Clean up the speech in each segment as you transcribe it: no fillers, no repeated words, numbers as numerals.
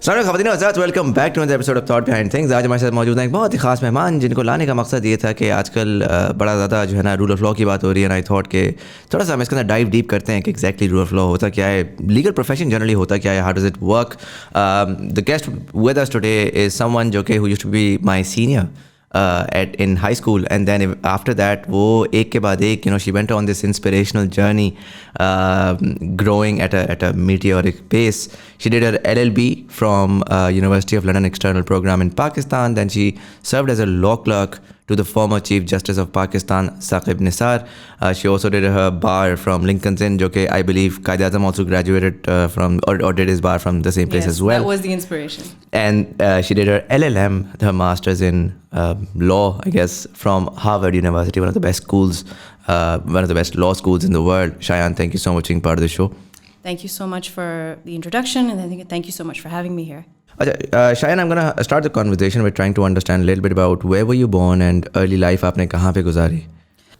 सारे ख़वातीन और हज़रात, welcome back to another episode of thought behind things. आज हमारे साथ मौजूद हैं एक बहुत ही खास मेहमान जिनको लाने का मकसद ये था कि आजकल बड़ा ज़्यादा जो है ना रूल ऑफ लॉ की बात हो रही है। आई थॉट के थोड़ा सा हम इसके अंदर डाइव डीप करते हैं कि एग्जैक्टली रूल ऑफ लॉ होता क्या है, लीगल प्रोफेशन जनरली होता क्या है, how does it work. The guest with us today is someone जो कि who used to be my senior in high school, and then after that वो एक के बाद एक she went on this inspirational journey, growing at a meteoric pace. She did her LLB from University of London External Program in Pakistan. Then she served as a law clerk to the former Chief Justice of Pakistan, Saqib Nisar. She also did her bar from Lincoln's Inn, jo ke I believe Qaid-e-Azam also graduated from or did his bar from the same place as well. That was the inspiration. And she did her LLM, her master's in law, I guess, from Harvard University, one of the best schools, one of the best law schools in the world. Shayyan, thank you so much for being part of the show. Thank you so much for the introduction, and thank you so much for having me here. Shayyan, I'm going to start the conversation with trying to understand a little bit about where were you born and early life आपने कहाँ पे गुजारी।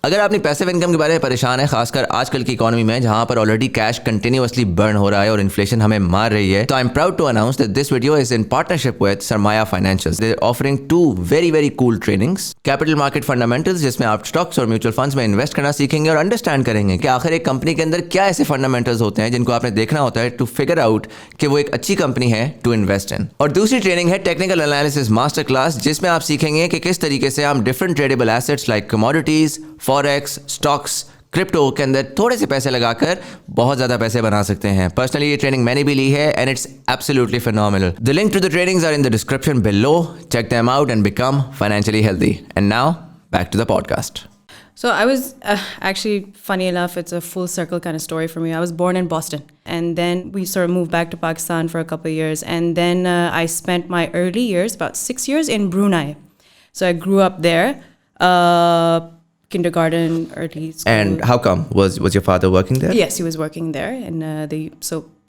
अगर आपने passive income के बारे में परेशान है, खासकर आजकल की इकोनॉमी में जहां पर ऑलरेडी कैश कंटिन्यूअसली बर्न हो रहा है और इन्फ्लेशन हमें मार रही है, तो I am proud to announce that this video is in partnership with Sarmaya financials. They are offering two very very cool trainings, capital market fundamentals, जिसमें आप स्टॉक्स और म्यूचुअल फंड्स में इन्वेस्ट करना सीखेंगे और अंडरस्टैंड करेंगे कि आखिर एक कंपनी के अंदर क्या ऐसे फंडामेंटल्स होते हैं जिनको आपने देखना होता है टू फिगर आउट कि वो एक अच्छी कंपनी है टू इन्वेस्ट इन। और दूसरी ट्रेनिंग है टेक्निकल एनालिसिस मास्टर क्लास, जिसमें आप सीखेंगे कि किस तरीके से हम different tradable assets like commodities, forex, stocks, crypto के अंदर थोड़े से पैसे लगाकर बहुत ज़्यादा पैसे बना सकते हैं। पर्सनली ये ट्रेनिंग मैंने भी ली है and it's absolutely phenomenal. The link to the trainings are in the description below. Check them out and become financially healthy. And now back to the podcast. So I was actually, funny enough, it's a full circle kind of story for me. I was born in Boston, and then we sort of moved back to Pakistan for a couple of years, and then I spent my early years, about 6 years, in Brunei. So I grew up there. Kindergarten, early school. And how come? Was your father working there? Yes, he was working there, and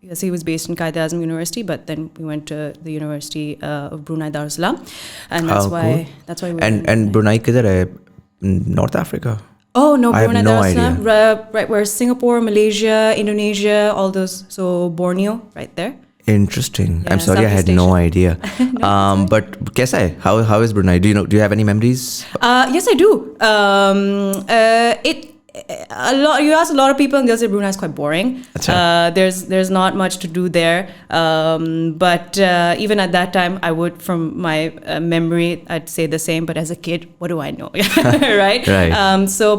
yes, he was based in Qaid-e-Azam University, but then we went to the University of Brunei Darussalam, and that's why cool. that's why we and Brunei किधर है? North Africa? Oh no, I have Brunei no Darussalam, idea. right where Singapore, Malaysia, Indonesia, all those. So Borneo, right there. Interesting. Yeah, I'm sorry, I had Southeast no Asia. idea. No, but कैसा है? How is Brunei? Do you have any memories? Yes, I do. You ask a lot of people and they'll say Brunei is quite boring. There's not much to do there. But even at that time, I would, from my memory, I'd say the same. But as a kid, what do I know? Right? Right.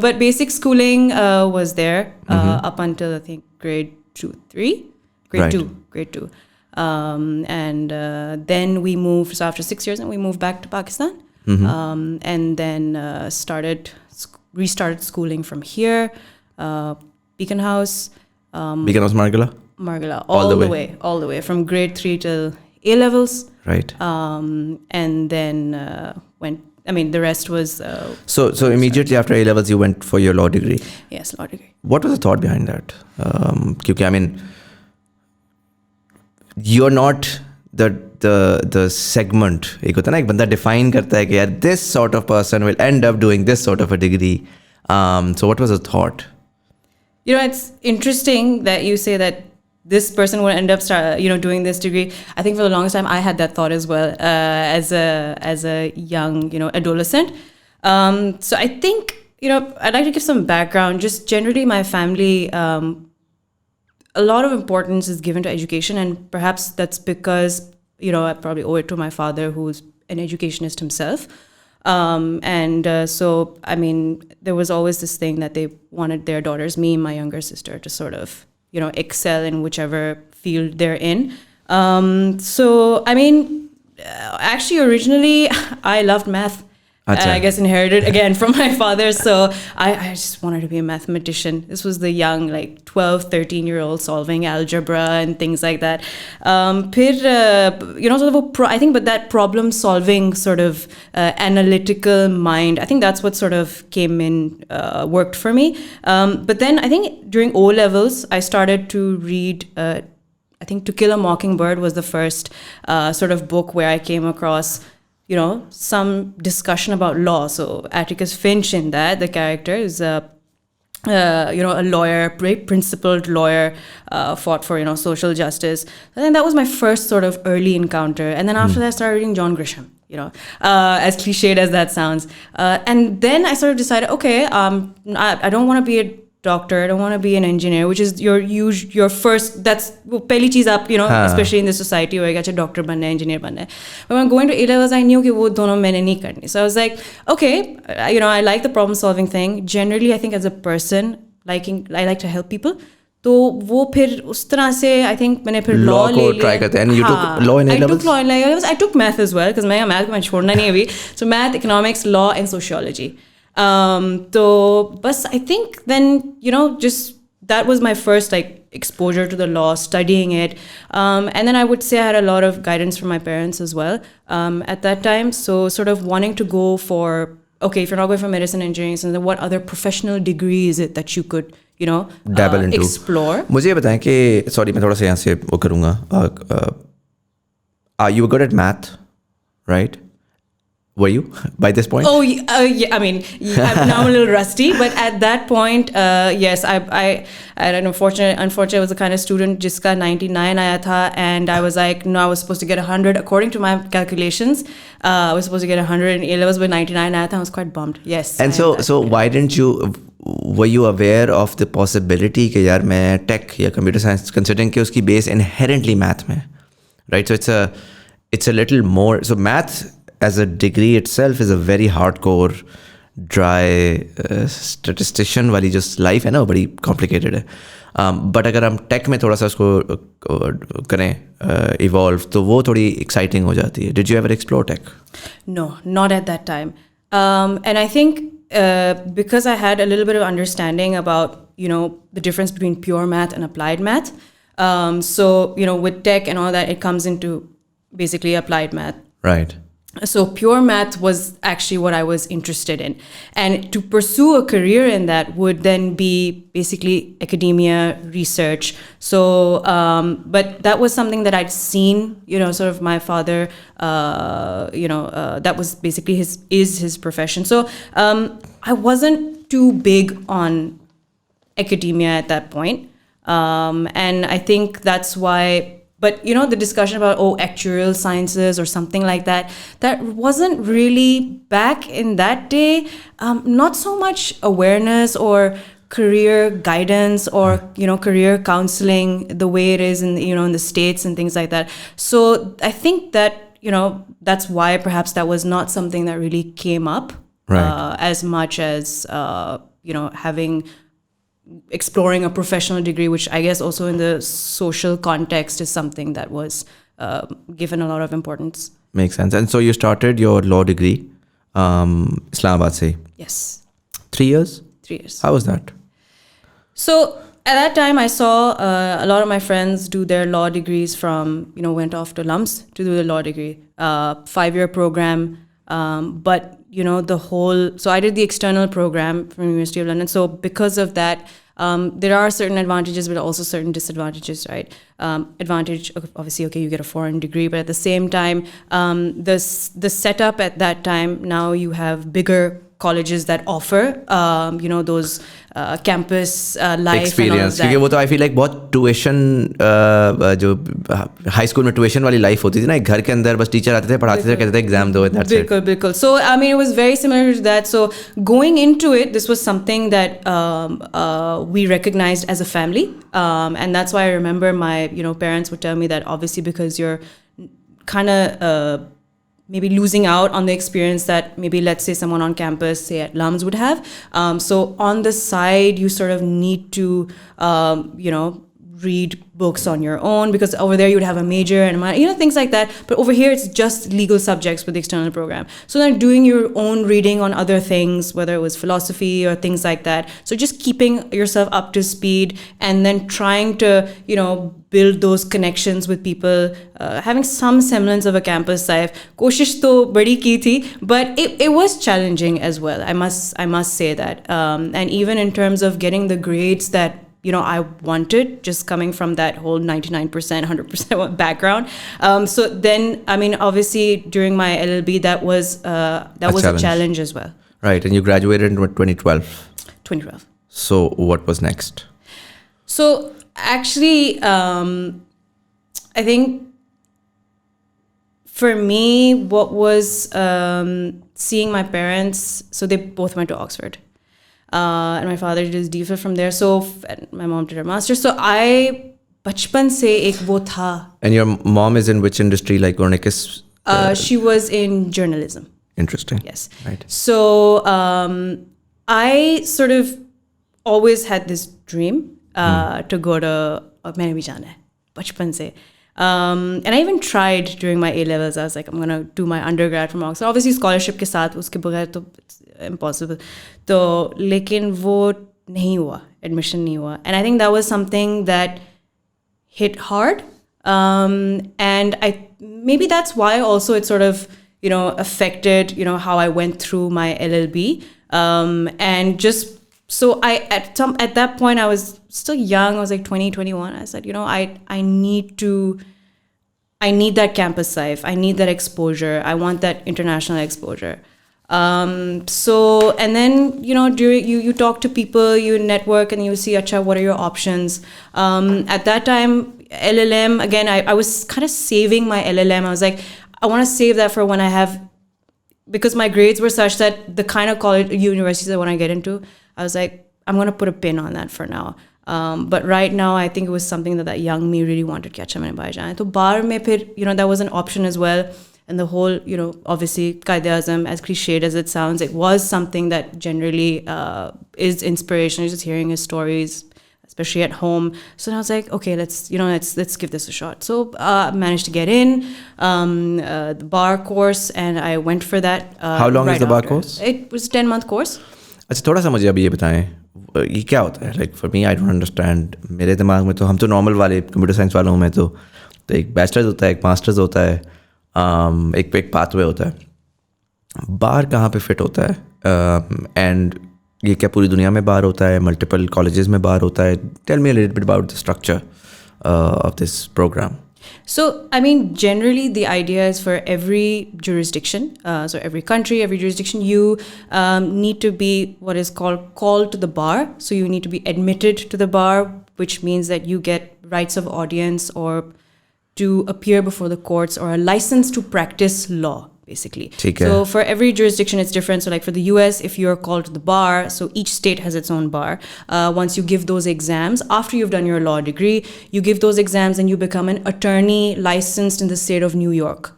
But basic schooling was there up until I think grade 3. Grade 2. And then we moved, so after 6 years, and we moved back to Pakistan. And then restarted schooling from here, Beacon House. Beacon House, Margala? Margala, all the way, from grade 3 till A-levels. Right. And then the rest was... So immediately after A-levels, you went for your law degree? Yes, law degree. What was the thought behind that? Because, you're not the segment. एक होता है ना, एक बंदा define करता है कि यार this sort of person will end up doing this sort of a degree. So what was the thought? It's interesting that you say that this person will end up doing this degree. I think for the longest time I had that thought as well, as a young adolescent. So I think I'd like to give some background. Just generally, my family. A lot of importance is given to education, and perhaps that's because I probably owe it to my father, who's an educationist himself. So there was always this thing that they wanted their daughters, me and my younger sister, to sort of excel in whichever field they're in. Actually originally I loved math. I guess inherited again from my father. So I just wanted to be a mathematician. This was the young, like 12, 13-year-old solving algebra and things like that. I think, but that problem solving sort of analytical mind, I think that's what sort of came in, worked for me. But then I think during O-levels, I started to read, I think To Kill a Mockingbird was the first sort of book where I came across some discussion about law. So Atticus Finch in that, the character is a lawyer, very principled lawyer, fought for, social justice. I think that was my first sort of early encounter. And then after that, I started reading John Grisham, as cliched as that sounds. And then I sort of decided, okay, I don't want to be a doctor, I don't want to be an engineer, which is your first, that's pehli cheez aap, especially in this society where you doctor banna hai, engineer banna hai. But when going to A-levels, I knew that wo dono maine nahi karni. So I was like, okay, I like the problem solving thing. Generally, I think as a person, I like to help people. तो वो फिर उस तरह से I think मैंने फिर law ले लिया. Try करते हैं. And you took law in A-levels? I took law in A-levels. I took math as well because मैं math को मैं छोड़ना नहीं अभी. So math, economics, law and sociology. So bas I think then just that was my first exposure to the law, studying it, and then I would say I had a lot of guidance from my parents as well at that time. So sort of wanting to go for, okay, if you're not going for medicine, engineering, so then what other professional degree is it that you could dabble into, explore? मुझे ये बताएं कि sorry मैं थोड़ा सा यहाँ से वो करूँगा. You were good at math, right? Were you by this point? Oh, yeah. I mean, now I'm a little rusty, but at that point, yes, I unfortunately, I was the kind of student jiska 99 aaya tha, and I was like, no, I was supposed to get 100 according to my calculations. I was supposed to get 100 in A-levels, but 99 aaya tha. I was quite bummed. Yes. And so why didn't you? Were you aware of the possibility कि यार मैं tech या computer science, considering कि उसकी base inherently math में, right? So it's a little more. So math as a degree itself is a very hardcore, dry statistician वाली just life है ना, बड़ी complicated है. But अगर हम tech में थोड़ा सा उसको करें evolve, तो वो थोड़ी exciting हो जाती है. Did you ever explore tech? No, not at that time. And I think because I had a little bit of understanding about the difference between pure math and applied math. So with tech and all that, it comes into basically applied math. Right. So pure math was actually what I was interested in. And to pursue a career in that would then be basically academia, research. So, but that was something that I'd seen, sort of my father, that was basically his profession. So I wasn't too big on academia at that point. And I think that's why. But, the discussion about, actuarial sciences or something like that, that wasn't really back in that day. Not so much awareness or career guidance or, career counseling the way it is in, in the States and things like that. So I think that, that's why perhaps that was not something that really came up as much as, exploring a professional degree, which I guess also in the social context is something that was given a lot of importance. Makes sense. And so you started your law degree, Islamabad se? Yes. 3 years? 3 years. How was that? So at that time, I saw a lot of my friends do their law degrees from, went off to LUMS to do the law degree, 5-year program. But so I did the external program from University of London. So because of that, there are certain advantages, but also certain disadvantages, right? Advantage, obviously, okay, you get a foreign degree, but at the same time, the setup at that time, now you have bigger colleges that offer, those campus life experience. And all of that. क्योंकि वो तो I feel like बहुत tuition जो high school में tuition वाली life होती थी ना, घर के अंदर बस teacher आते थे पढ़ाते थे कहते थे exam दो and that's it. बिल्कुल. So I mean it was very similar to that. So going into it, this was something that we recognized as a family, and that's why I remember my parents would tell me that obviously because you're kind of maybe losing out on the experience that maybe, let's say, someone on campus, say at LUMS would have. So on the side, you sort of need to, read books on your own, because over there you would have a major and things like that. But over here, it's just legal subjects with the external program. So then doing your own reading on other things, whether it was philosophy or things like that. So just keeping yourself up to speed and then trying to, build those connections with people, having some semblance of a campus life. Koshish to badi ki thi, but it was challenging as well. I must say that. And even in terms of getting the grades that I wanted, just coming from that whole 99%, 100% background. So then, I mean, obviously during my LLB, that was a challenge as well. Right, and you graduated in 2012. 2012. So what was next? So actually, I think for me, what was seeing my parents, so they both went to Oxford. And my father did his DPhil from there. So and my mom did her master's. So I bachpan se ek wo tha. And your mom is in which industry? Like on kis? She was in journalism. Interesting. Yes. Right. So I sort of always had this dream to go to maine bhi jana hai bachpan se. And I even tried during my A-levels. I was like, I'm going to do my undergrad from Oxford. Obviously, scholarship ke saath, uske baghair to it's impossible. So, lekin wo nahi hua, admission nahi hua. And I think that was something that hit hard. And maybe that's why also it sort of, affected, how I went through my LLB. And just, so at that point, I was still young. I was like 20, 21. I said, I need that campus life. I need that exposure. I want that international exposure. So, and then, during you talk to people, you network, and you see, acha, what are your options? At that time, LLM, again, I was kind of saving my LLM. I was like, I want to save that for when I have, because my grades were such that the kind of college universities I want to get into, I was like, I'm going to put a pin on that for now. But right now, I think it was something that young me really wanted to catch up in Baijan. So bar mein phir, that was an option as well. And the whole, obviously, Qaid-e-Azam, as cliched as it sounds, it was something that generally is inspirational, just hearing his stories, especially at home. So I was like, okay, let's give this a shot. So I managed to get in the bar course, and I went for that. How long is the bar course? It was a 10-month course. अच्छा थोड़ा सा मुझे अभी ये बताएं ये क्या होता है like for me I don't understand मेरे दिमाग में तो हम तो नॉर्मल वाले कंप्यूटर साइंस वालों में तो एक बैचलर्स होता है एक मास्टर्स होता है एक पाथवे होता है बार कहाँ पे फिट होता है एंड ये क्या पूरी दुनिया में बार होता है मल्टीपल कॉलेजेस में बार होता है tell me a little bit about the structure of this program. So, I mean, generally, the idea is for every jurisdiction, so every country, every jurisdiction, you need to be what is called to the bar. So you need to be admitted to the bar, which means that you get rights of audience or to appear before the courts or a license to practice law, basically. So for every jurisdiction, it's different. So like for the US, if you're called to the bar, so each state has its own bar. Once you give those exams, after you've done your law degree, you give those exams and you become an attorney licensed in the state of New York.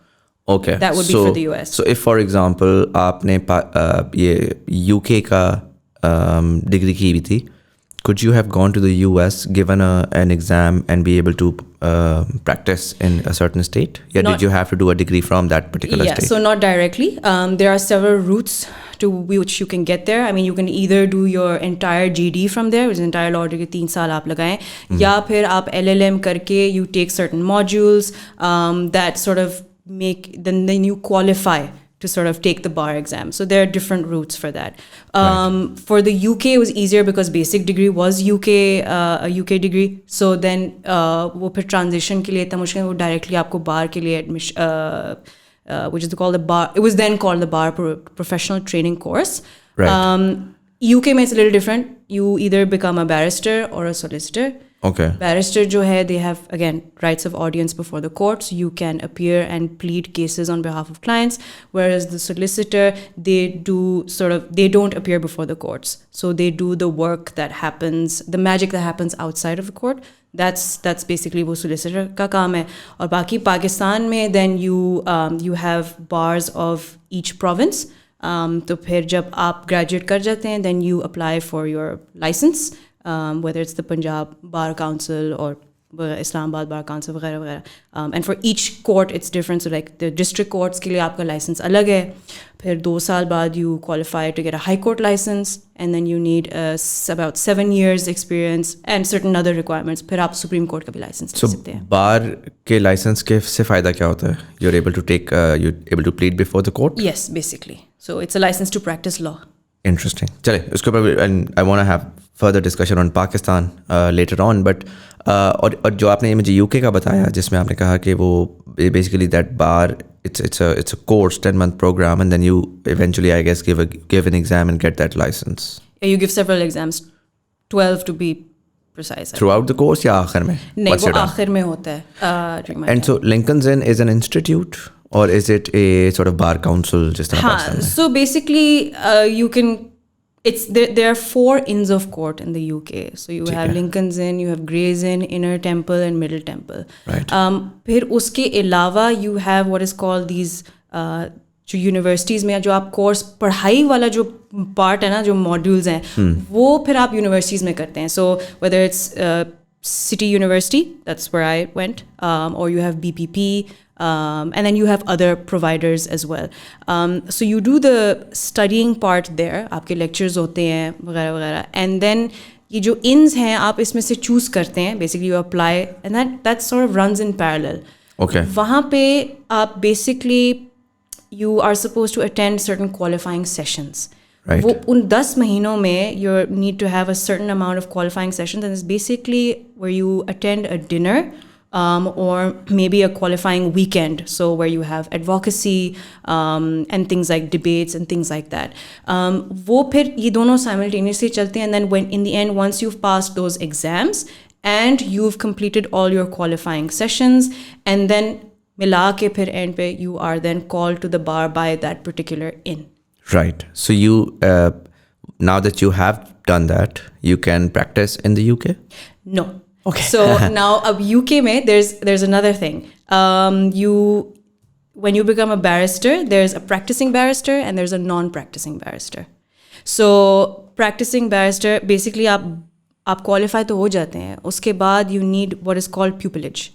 Okay. That would be for the US. So if, for example, आपने ये UK का degree की भी थी, could you have gone to the US, given an exam, and be able to practice in a certain state? Yeah, did you have to do a degree from that particular state? So not directly. There are several routes to which you can get there. I mean, you can either do your entire GD from there, which is entire law degree 3 साल आप लगाएं, या फिर आप LLM करके you take certain modules that sort of then you qualify to sort of take the bar exam. So there are different routes for that. For the UK, it was easier because basic degree was a UK degree. So then वो फिर transition के लिए इतना मुश्किल वो directly आपको bar के लिए admission, which is called the bar. It was then called the bar professional training course. Right. UK में it's a little different. You either become a barrister or a solicitor. Okay. Barrister जो है, they have again rights of audience before the courts. You can appear and plead cases on behalf of clients, whereas the solicitor, they don't appear before the courts. So they do the work that happens, the magic that happens outside of the court. That's basically वो solicitor का काम है. और बाकी पाकिस्तान में then you have bars of each province. तो फिर जब आप graduate कर जाते हैं, then you apply for your license. Whether it's the Punjab Bar Council or Islamabad Bar Council वगैरह वगैरह. And for each court it's different. So like the district courts के लिए आपका license अलग है. फिर 2 साल बाद you qualify to get a high court license, and then you need about 7 years experience and certain other requirements. फिर आप Supreme Court का भी license ले सकते हैं. So bar के license के से फ़ायदा क्या होता है? You're able to plead before the court? Yes, basically. So it's a license to practice law. Interesting. चले उसके ऊपर and I want to have further discussion on Pakistan later on, but और जो आपने मुझे UK का बताया जिसमें आपने कहा कि वो basically that bar it's a course 10-month program, and then you eventually I guess give an exam and get that license. Yeah, you give several exams. 12 to be precise. Throughout the course या आखिर में? नहीं, Once वो you're done? आखिर में होता है during my And time. so Lincoln's Inn is an institute or is it a sort of bar council जिस तरह पाकिस्तान में? So basically, you can. It's there are 4 inns of court in the UK. So you have Lincoln's Inn, you have Gray's Inn, Inner Temple, and Middle Temple. Right. फिर उसके अलावा you have what is called these जो universities में जो आप course पढ़ाई वाला जो पार्ट है ना, जो मॉड्यूल्स हैं वो फिर आप यूनिवर्सिटीज़ में करते हैं. So whether it's City University, that's where I went, or you have BPP, and then you have other providers as well. So you do the studying part there, आपके lectures होते हैं वगैरह वगैरह, and then ये जो ins हैं आप इसमें से choose करते हैं, basically you apply, and that sort of runs in parallel. Okay. वहाँ पे आप basically you are supposed to attend certain qualifying sessions. Right. वो उन 10 महीनों में you need to have a certain amount of qualifying sessions, and it's basically where you attend a dinner or maybe a qualifying weekend, so where you have advocacy and things like debates and things like that. वो फिर ये दोनों simultaneously चलते हैं, and then when in the end once you've passed those exams and you've completed all your qualifying sessions, and then मिला के फिर end पे you are then called to the bar by that particular inn. Right. So you, now that you have done that, you can practice in the UK? No. Okay. So now ab UK mein there's another thing. When you become a barrister, there's a practicing barrister and there's a non-practicing barrister. So practicing barrister, basically आप qualify तो हो जाते हैं. उसके बाद you need what is called pupillage.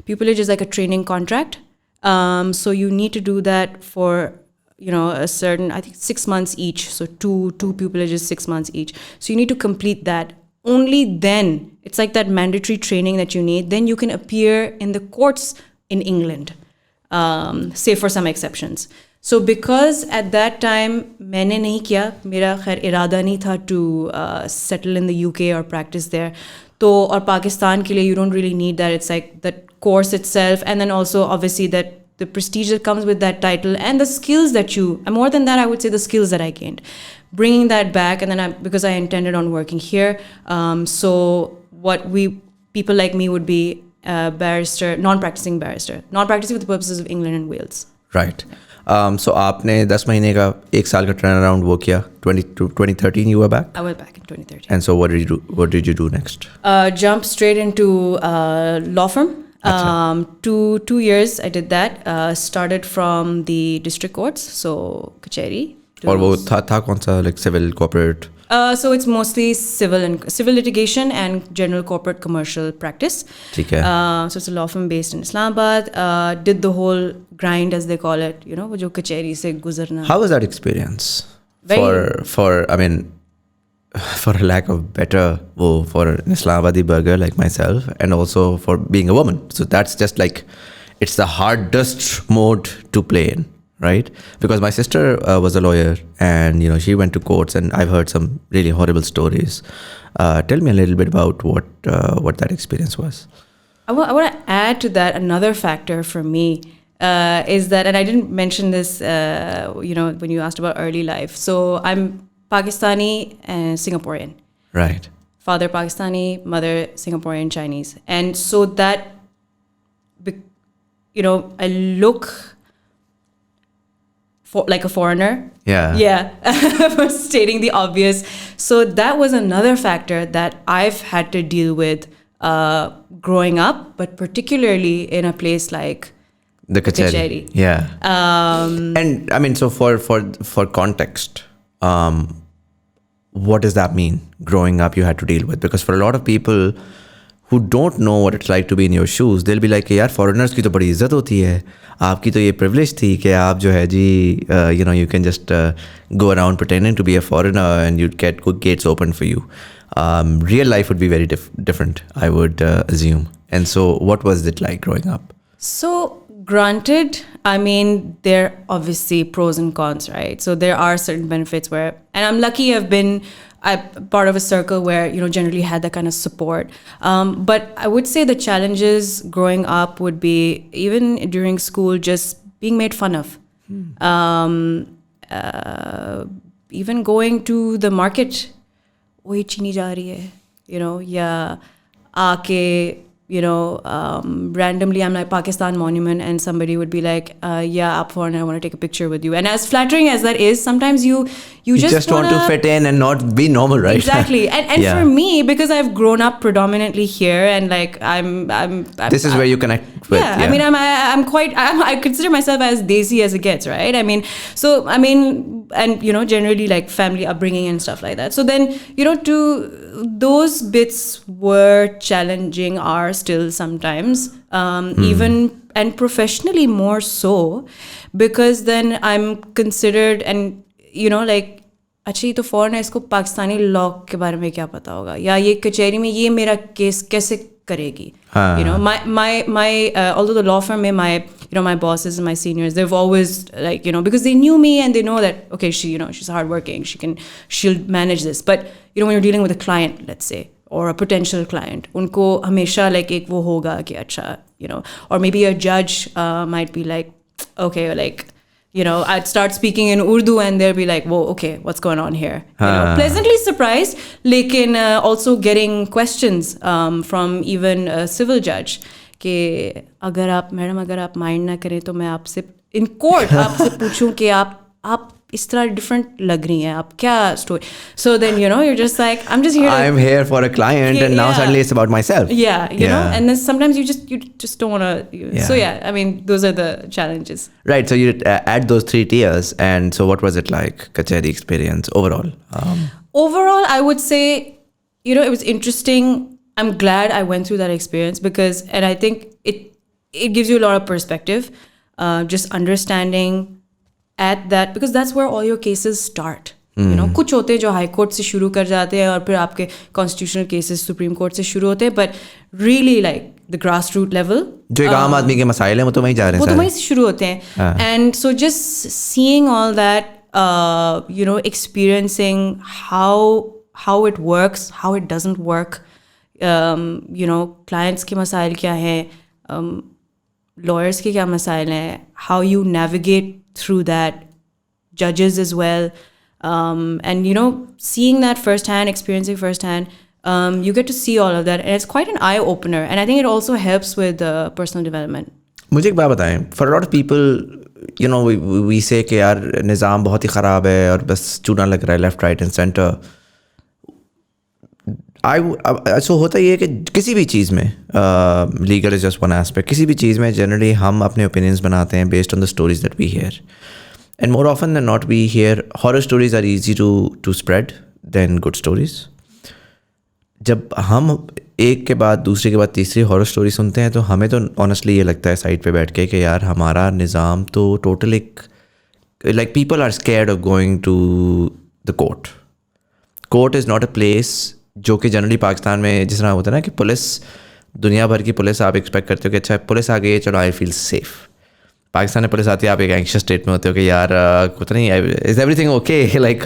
Pupillage is like a training contract. So you need to do that for a certain, I think 6 months each. So two pupillages, 6 months each. So you need to complete that. Only then, it's like that mandatory training that you need. Then you can appear in the courts in England, say for some exceptions. So because at that time, मैंने नहीं किया, मेरा खैर इरादा नहीं था to settle in the UK or practice there. तो और पाकिस्तान के लिए you don't really need that. It's like the course itself, and then also obviously that the prestige that comes with that title and the skills that and more than that, I would say the skills that I gained. Bringing that back, and then because I intended on working here, so what people like me would be a barrister, non-practicing for the purposes of England and Wales. Right. So आपने 10 महीने का 1 साल का turnaround वो किया. 2013 you were back? I went back in 2013. And so what did you do next? Jump straight into law firm. 2 years I did that. Started from the district courts, so Kacheri. और वो था कौन सा, like civil, corporate? So it's mostly civil litigation and general corporate commercial practice. ठीक है. So it's a law firm based in Islamabad. Did the whole grind, as they call it, वो जो कचहरी से गुजरना. How was that experience? Very, For a lack of better, for an Islamabadi burger like myself, and also for being a woman. So that's just like, it's the hardest mode to play in, right? Because my sister was a lawyer, and she went to courts, and I've heard some really horrible stories. Tell me a little bit about what that experience was. I want to add to that another factor for me. Is that, and I didn't mention this, when you asked about early life. So I'm Pakistani and Singaporean. Right. Father Pakistani, mother Singaporean, Chinese. And so that, I look like a foreigner. Yeah. Yeah. For stating the obvious. So that was another factor that I've had to deal with growing up, but particularly in a place like the Kacheri. Yeah. And I mean, so for context, what does that mean? Growing up, you had to deal with, because for a lot of people who don't know what it's like to be in your shoes, they'll be like, यार foreigners की तो बड़ी इज्जत होती है, आपकी तो ये privilege थी कि आप जो है जी, you can just go around pretending to be a foreigner and you'd get good gates open for you. Real life would be very different, I would assume. And so what was it like growing up? So granted, I mean, there are obviously pros and cons, right? So there are certain benefits where, and I'm lucky I've been part of a circle where, generally had that kind of support. But I would say the challenges growing up would be, even during school, just being made fun of. Even going to the market वही चीनी जा रही है, या आके, randomly I'm like Pakistan monument and somebody would be like, yeah, up for, and I want to take a picture with you. And as flattering as that is, sometimes you just want to fit in and not be normal, right? Exactly. And for me, because I've grown up predominantly here, and like I'm this is where you connect with. Yeah, I mean, I consider myself as desi as it gets, right? I mean, so I mean, and generally like family upbringing and stuff like that. So then, to those bits were challenging, are still sometimes, even, and professionally more so, because then I'm considered, and like, अच्छा ये तो foreign है, इसको Pakistani law के बारे में क्या पता होगा, या ये कचहरी में ये मेरा केस कैसे करेगी. My although the law firm में my bosses and my seniors, they've always like, because they knew me and they know that, okay, she's hardworking, she'll manage this. But when you're dealing with a client, let's say, or a potential client, उनको हमेशा like एक वो होगा कि अच्छा, or maybe a judge might be like, okay, like, I'd start speaking in Urdu and they'll be like, whoa, okay, what's going on here? Pleasantly surprised, lekin also getting questions from even a civil judge कि madam अगर आप mind ना करें तो मैं आपसे in court आपसे पूछूं कि आप इस तरह डिफरेंट लग रही हैं, आप क्या story. So then you're just like, I'm here for a client, and now suddenly it's about myself. Yeah, and then sometimes you just don't want to. So I mean, those are the challenges. Right. So you add those 3 tiers, and so what was it like, kacheri experience overall? Overall, I would say, it was interesting. I'm glad I went through that experience and I think it gives you a lot of perspective, just understanding at that, because that's where all your cases start. कुछ होते हैं जो high court से शुरू कर जाते हैं और फिर आपके कॉन्स्टिट्यूशनल केसेस सुप्रीम कोर्ट से शुरू होते हैं, but really like the grass root level जो एक आम आदमी के मसाइल हैं वो तो वहीं जा रहे हैं, वो तो वहीं से शुरू होते हैं. And so just seeing all that, experiencing how it works, how it doesn't work, clients के मसाइल क्या हैं, lawyers के क्या मसाइल हैं, how you navigate through that, judges as well, and seeing that firsthand, experiencing firsthand, you get to see all of that, and it's quite an eye opener, and I think it also helps with personal development. मुझे एक बात बताएं, for a lot of people, we say कि यार निज़ाम बहुत ही ख़राब है और बस चूना लग रहा है left, right and center. so होता ये है कि किसी भी चीज़ में, legal is just one aspect, किसी भी चीज़ में जनरली हम अपने ओपिनियंस बनाते हैं based on the stories that we hear, and more often than not we hear horror stories are easy to spread than good stories. जब हम एक के बाद दूसरे के बाद तीसरी हॉरर स्टोरी सुनते हैं तो हमें तो ऑनेस्टली ये लगता है साइड पे बैठ के कि यार हमारा निज़ाम तो टोटल एक, like people are scared of going to the court. Court is not a place जो कि जनरली पाकिस्तान में जिस तरह होता है ना कि पुलिस, दुनिया भर की पुलिस आप एक्सपेक्ट करते हो कि अच्छा पुलिस आ गई है, चलो आई फील सेफ. पाकिस्तान में पुलिस आती है, आप एक एंग्शियस स्टेट में होते हो कि यार कुछ नहीं, is everything okay, like.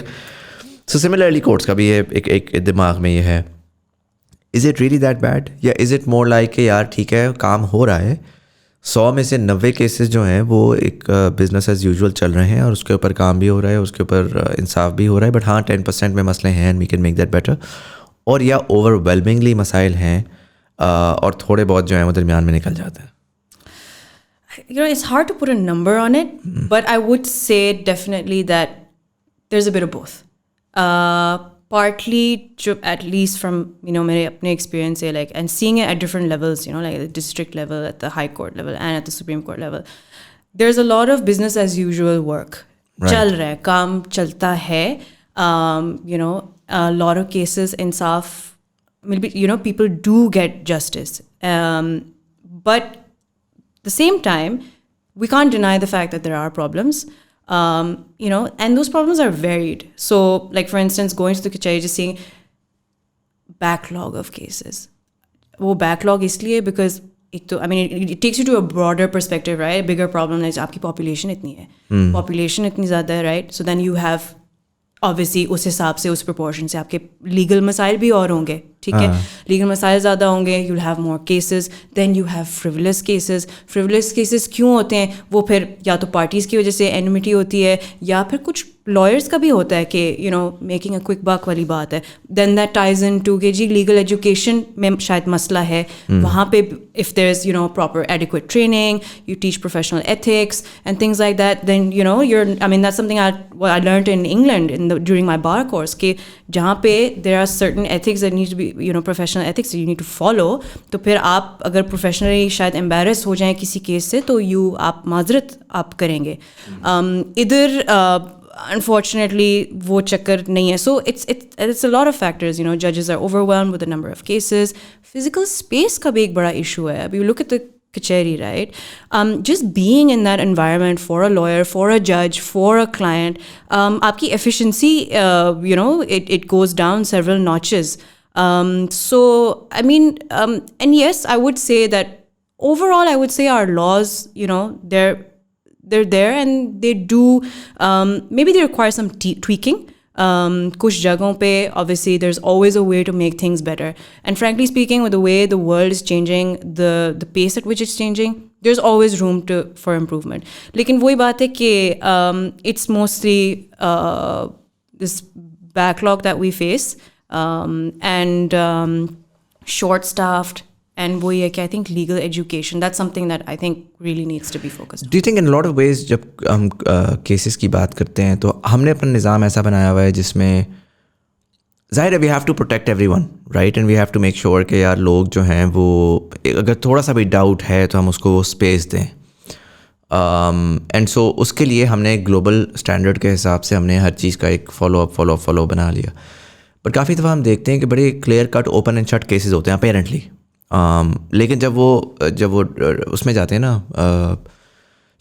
So similarly courts का भी ये एक दिमाग में ये है, is it really that bad, या इज़ इट मोर लाइक कि यार ठीक है काम हो रहा है, 100 में से 90 केसेस जो हैं वो एक बिज़नेस एज़ यूजुअल चल रहे हैं और उसके ऊपर काम भी हो रहा है, उसके ऊपर इंसाफ भी हो रहा है, बट हाँ 10% में मसले हैं and we can make that better, और या ओवरवेलमिंगली मसाइल हैं और थोड़े बहुत जो हैं वो दरमियान में निकल जाते हैं. It's hard to put a number on it, but I would say definitely that there's a bit of both. Partly, at least from मेरे अपने experience से, like, and seeing it at different levels, like at the district level, at the high court level, and at the Supreme Court level, there's a lot of business as usual work. चल रहा है, काम चलता है. A lot of cases, insaf, maybe, people do get justice. But at the same time, we can't deny the fact that there are problems, and those problems are varied. So, like, for instance, going to the kachari, just seeing backlog of cases. वो backlog इसलिए because it takes you to a broader perspective, right? A bigger problem is आपकी population इतनी है. Population इतनी ज़्यादा है, right? So then you have, obviously, उस हिसाब से, उस proportion से आपके legal मसाइल भी और होंगे, ठीक है लीगल मसाइल ज़्यादा होंगे you'll have more cases then you have frivolous cases क्यों होते हैं वो फिर या तो पार्टीज़ की वजह से एनमिटी होती है या फिर कुछ लॉयर्स का भी होता है कि you know making a quick buck वाली बात है then that ties into कि जी लीगल एजुकेशन में शायद मसला है वहाँ पे if there is you know proper adequate training you teach professional ethics and things like that then you know your I mean that's something I learned in England during my bar course कि जहाँ पे there are certain ethics that need to be you know professional ethics you need to follow तो फिर आप अगर professionally शायद embarrass हो जाएं किसी केस से तो आप माजरत आप करेंगे इधर unfortunately वो चक्कर नहीं है so it's a lot of factors you know judges are overwhelmed with the number of cases physical space का भी एक बड़ा issue है अभी you look at the kacheri right just being in that environment for a lawyer for a judge for a client आपकी efficiency you know it goes down several notches so I mean and yes I would say that overall I would say our laws you know they're there and they do maybe they require some tweaking kuch jagahon pe obviously there's always a way to make things better and frankly speaking with the way the world is changing the pace at which it's changing there's always room for improvement lekin wohi baat hai ki it's mostly this backlog that we face and short staffed and वो ये कि I think legal education that's something that I think really needs to be focused on. Do you think in a lot of ways जब हम cases की बात करते हैं तो हमने अपना निज़ाम ऐसा बनाया हुआ है जिसमें ज़ाहिर है we have to protect everyone right and we have to make sure कि यार लोग जो हैं वो अगर थोड़ा सा भी डाउट है तो हम उसको स्पेस दें एंड सो उसके लिए हमने ग्लोबल स्टैंडर्ड के हिसाब से हमने हर चीज़ का एक फॉलो बना लिया बट काफ़ी दफ़ा हम देखते हैं कि बड़े clear cut open and shut cases होते हैं अपेरेंटली लेकिन जब वो उसमें जाते हैं ना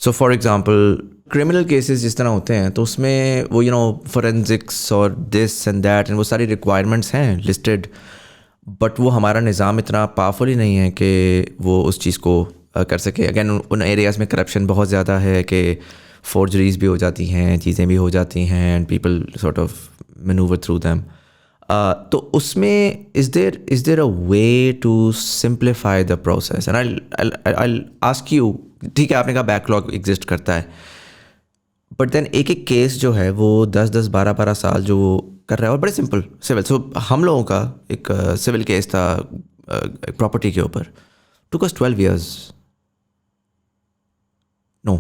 so for example criminal cases जिस तरह होते हैं तो उसमें वो यू नो फोरेंसिक्स और दिस एंड दैट एंड वो सारी रिक्वायरमेंट्स हैं लिस्टेड बट वो हमारा निज़ाम इतना पावरफुल ही नहीं है कि वो उस चीज़ को कर सके अगेन उन एरियाज़ में करप्शन बहुत ज़्यादा है कि फोर्जरीज भी हो जाती हैं चीज़ें भी हो जाती हैं and people sort of manoeuvre through them तो उसमें is there a way to simplify the process and I ask you ठीक है आपने कहा बैकलॉग एग्जिस्ट करता है बट देन एक केस जो है वो 10 12 साल जो कर रहा है और बड़े सिंपल सिविल सो हम लोगों का एक सिविल केस था प्रॉपर्टी के ऊपर took us 12 years no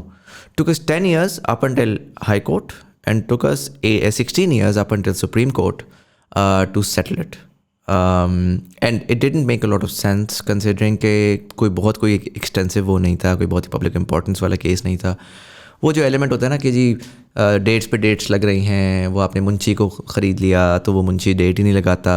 took us 10 years up until high court and took us 16 years up until Supreme Court to settle it and it didn't make a lot of sense considering कि कोई extensive वो नहीं था कोई बहुत ही public importance वाला case नहीं था वो जो एलिमेंट होता है ना कि जी डेट्स पे डेट्स लग रही हैं वो आपने मुंशी को ख़रीद लिया तो वो मुंशी डेट ही नहीं लगाता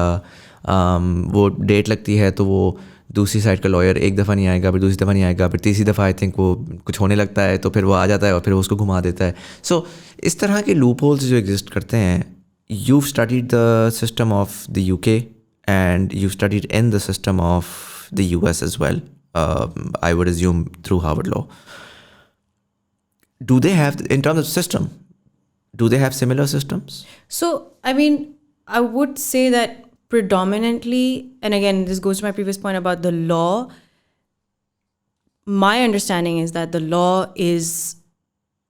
वो डेट लगती है तो वो दूसरी साइड का लॉयर एक दफ़ा नहीं आएगा फिर दूसरी दफ़ा नहीं आएगा फिर तीसरी दफ़ा आई थिंक वो कुछ होने लगता है तो फिर वो आ जाता है और फिर वो उसको घुमा देता है सो इस तरह के लूप होल्स जो एग्जिस्ट करते हैं you've studied the system of the UK and you've studied in the system of the US as well, I would assume through Harvard Law. Do they have, in terms of system, do they have similar systems? So, I mean, I would say that predominantly, and again, this goes to my previous point about the law, my understanding is that the law is,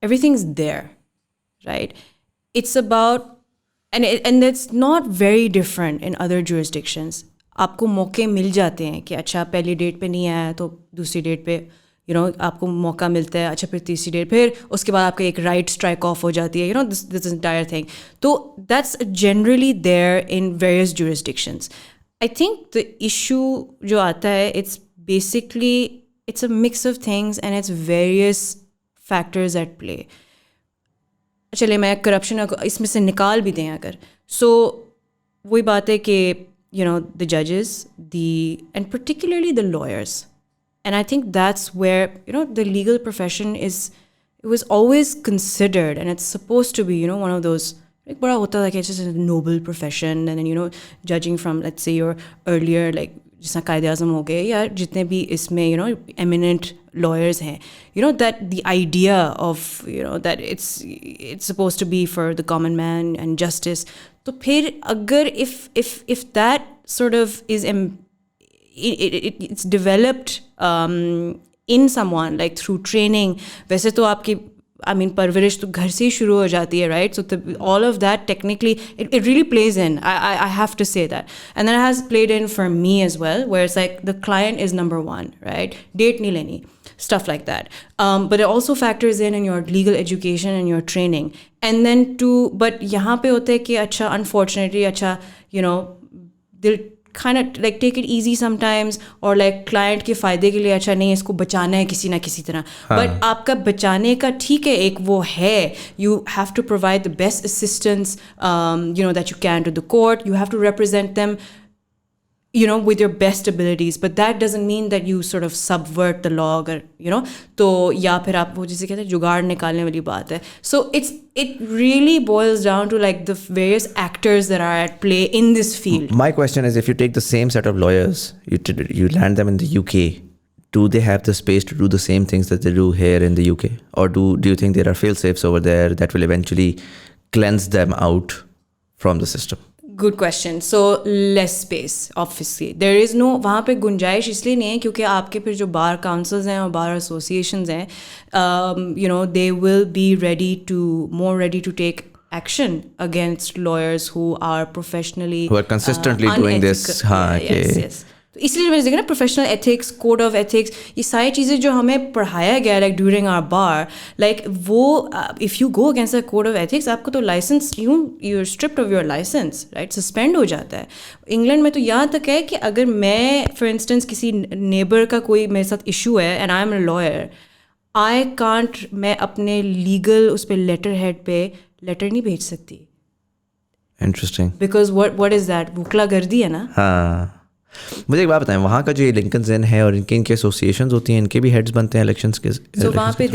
everything's there, right? It's about and it's not very different in other jurisdictions. आपको मौके मिल जाते हैं कि अच्छा पहली date पे नहीं आया तो दूसरी डेट पे you know आपको मौका मिलता है अच्छा फिर तीसरी डेट फिर उसके बाद आपका एक राइट स्ट्राइक ऑफ हो जाती है you know this entire thing तो that's generally there in various jurisdictions. I think the issue जो आता है it's basically it's a mix of things and it's various factors at play. चले मैं corruption इसमें से निकाल भी दें अगर सो वही बात है कि यू नो द जजेस and particularly the lawyers and I think that's where you know the legal profession it was always considered and it's suppose to be you know one of those एक बड़ा होता था कि it's a noble profession and you know judging from let's say your earlier like Jinnah Quaid-e-Azam हो गए या जितने भी इसमें you know eminent lawyers हैं, you know that the idea of you know that it's supposed to be for the common man and justice. तो फिर अगर if that sort of is it's developed in someone like through training, वैसे तो आपकी I mean परवरिश तो घर से ही शुरू हो जाती है, right? So all of that technically it really plays in. I have to say that. And then it has played in for me as well, where it's like the client is number one, right? Date nahi leni, stuff like that. But it also factors in your legal education and your training. And then but यहाँ पे होता है कि अच्छा unfortunately अच्छा you know they'll kind of like take it easy sometimes or like client के फ़ायदे के लिए अच्छा नहीं इसको बचाना है किसी ना किसी तरह. But आपका बचाने का ठीक है एक वो है, you have to provide the best assistance you know that you can to the court. You have to represent them you know with your best abilities, but that doesn't mean that you sort of subvert the law or you know तो या फिर आप वो जिसे कहते हैं जुगाड़ निकालने वाली बात है. So it really boils down to like the various actors that are at play in this field. My question is, if you take the same set of lawyers, you land them in the UK, do they have the space to do the same things that they do here in the UK, or do you think there are fail-safes over there that will eventually cleanse them out from the system? Good question. So less space, obviously. There is no वहाँ पे गुंजाइश इसलिए नहीं है क्योंकि आपके फिर जो बार काउंसिल्स हैं और बार एसोसिएशंस हैं you know they will be more ready to take action against lawyers who are professionally who are consistently doing this. हाँ, yes. तो इसलिए मैंने देखा ना professional ethics, code of ethics, ये सारी चीज़ें जो हमें पढ़ाया गया like during our bar, like वो if you go against the code of ethics आपको तो licence you stripped off your licence, right, suspend हो जाता है. इंग्लैंड में तो यहाँ तक है कि अगर मैं फॉर इंस्टेंस किसी नेबर का कोई मेरे साथ इशू है and I am a lawyer, I can't मैं अपने लीगल उस पर लेटर हेड पे लेटर नहीं भेज सकती. Interesting. Because what is that, बुकला गर्दी है ना. हाँ, मुझे एक बात बताएं, वहाँ का जो ये लिंकन्स इन है और इनके एसोसिएशंस होती हैं, इनके भी हेड्स बनते हैं इलेक्शंस के. सो वहाँ पे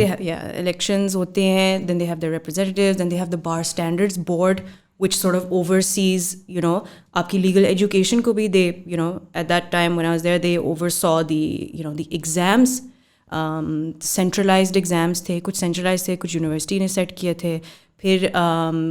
इलेक्शंस होते हैं, then they have the representatives, then they have the bar standards board which sort of oversees, you know, आपकी legal education को भी they, you know, at that time when I was there, they oversaw the, you know, the exams, centralized exams थे, कुछ centralized थे, कुछ university ने set किए थे. फिर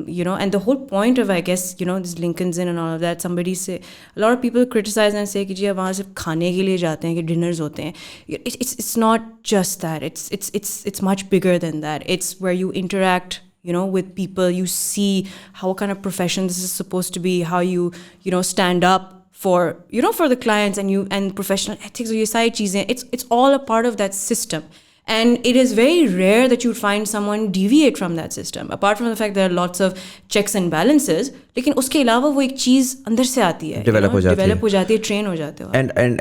you know, and the whole point of, I guess, you know, this Lincoln's Inn and all of that, somebody say, a lot of people criticize and say कि जी वहाँ सिर्फ खाने के लिए जाते हैं, कि dinners होते हैं. It's not just that. It's much bigger than that. It's where you interact, you know, with people. You see how kind of profession this is supposed to be, how you know, stand up for, you know, for the clients and professional ethics. ये सारी चीज़ें, it's all a part of that system. And it is very rare that you find someone deviate from that system. Apart from the fact there are lots of checks and balances, लेकिन उसके अलावा वो एक चीज़ अंदर से आती है, develop हो जाती है, train हो जाते हो.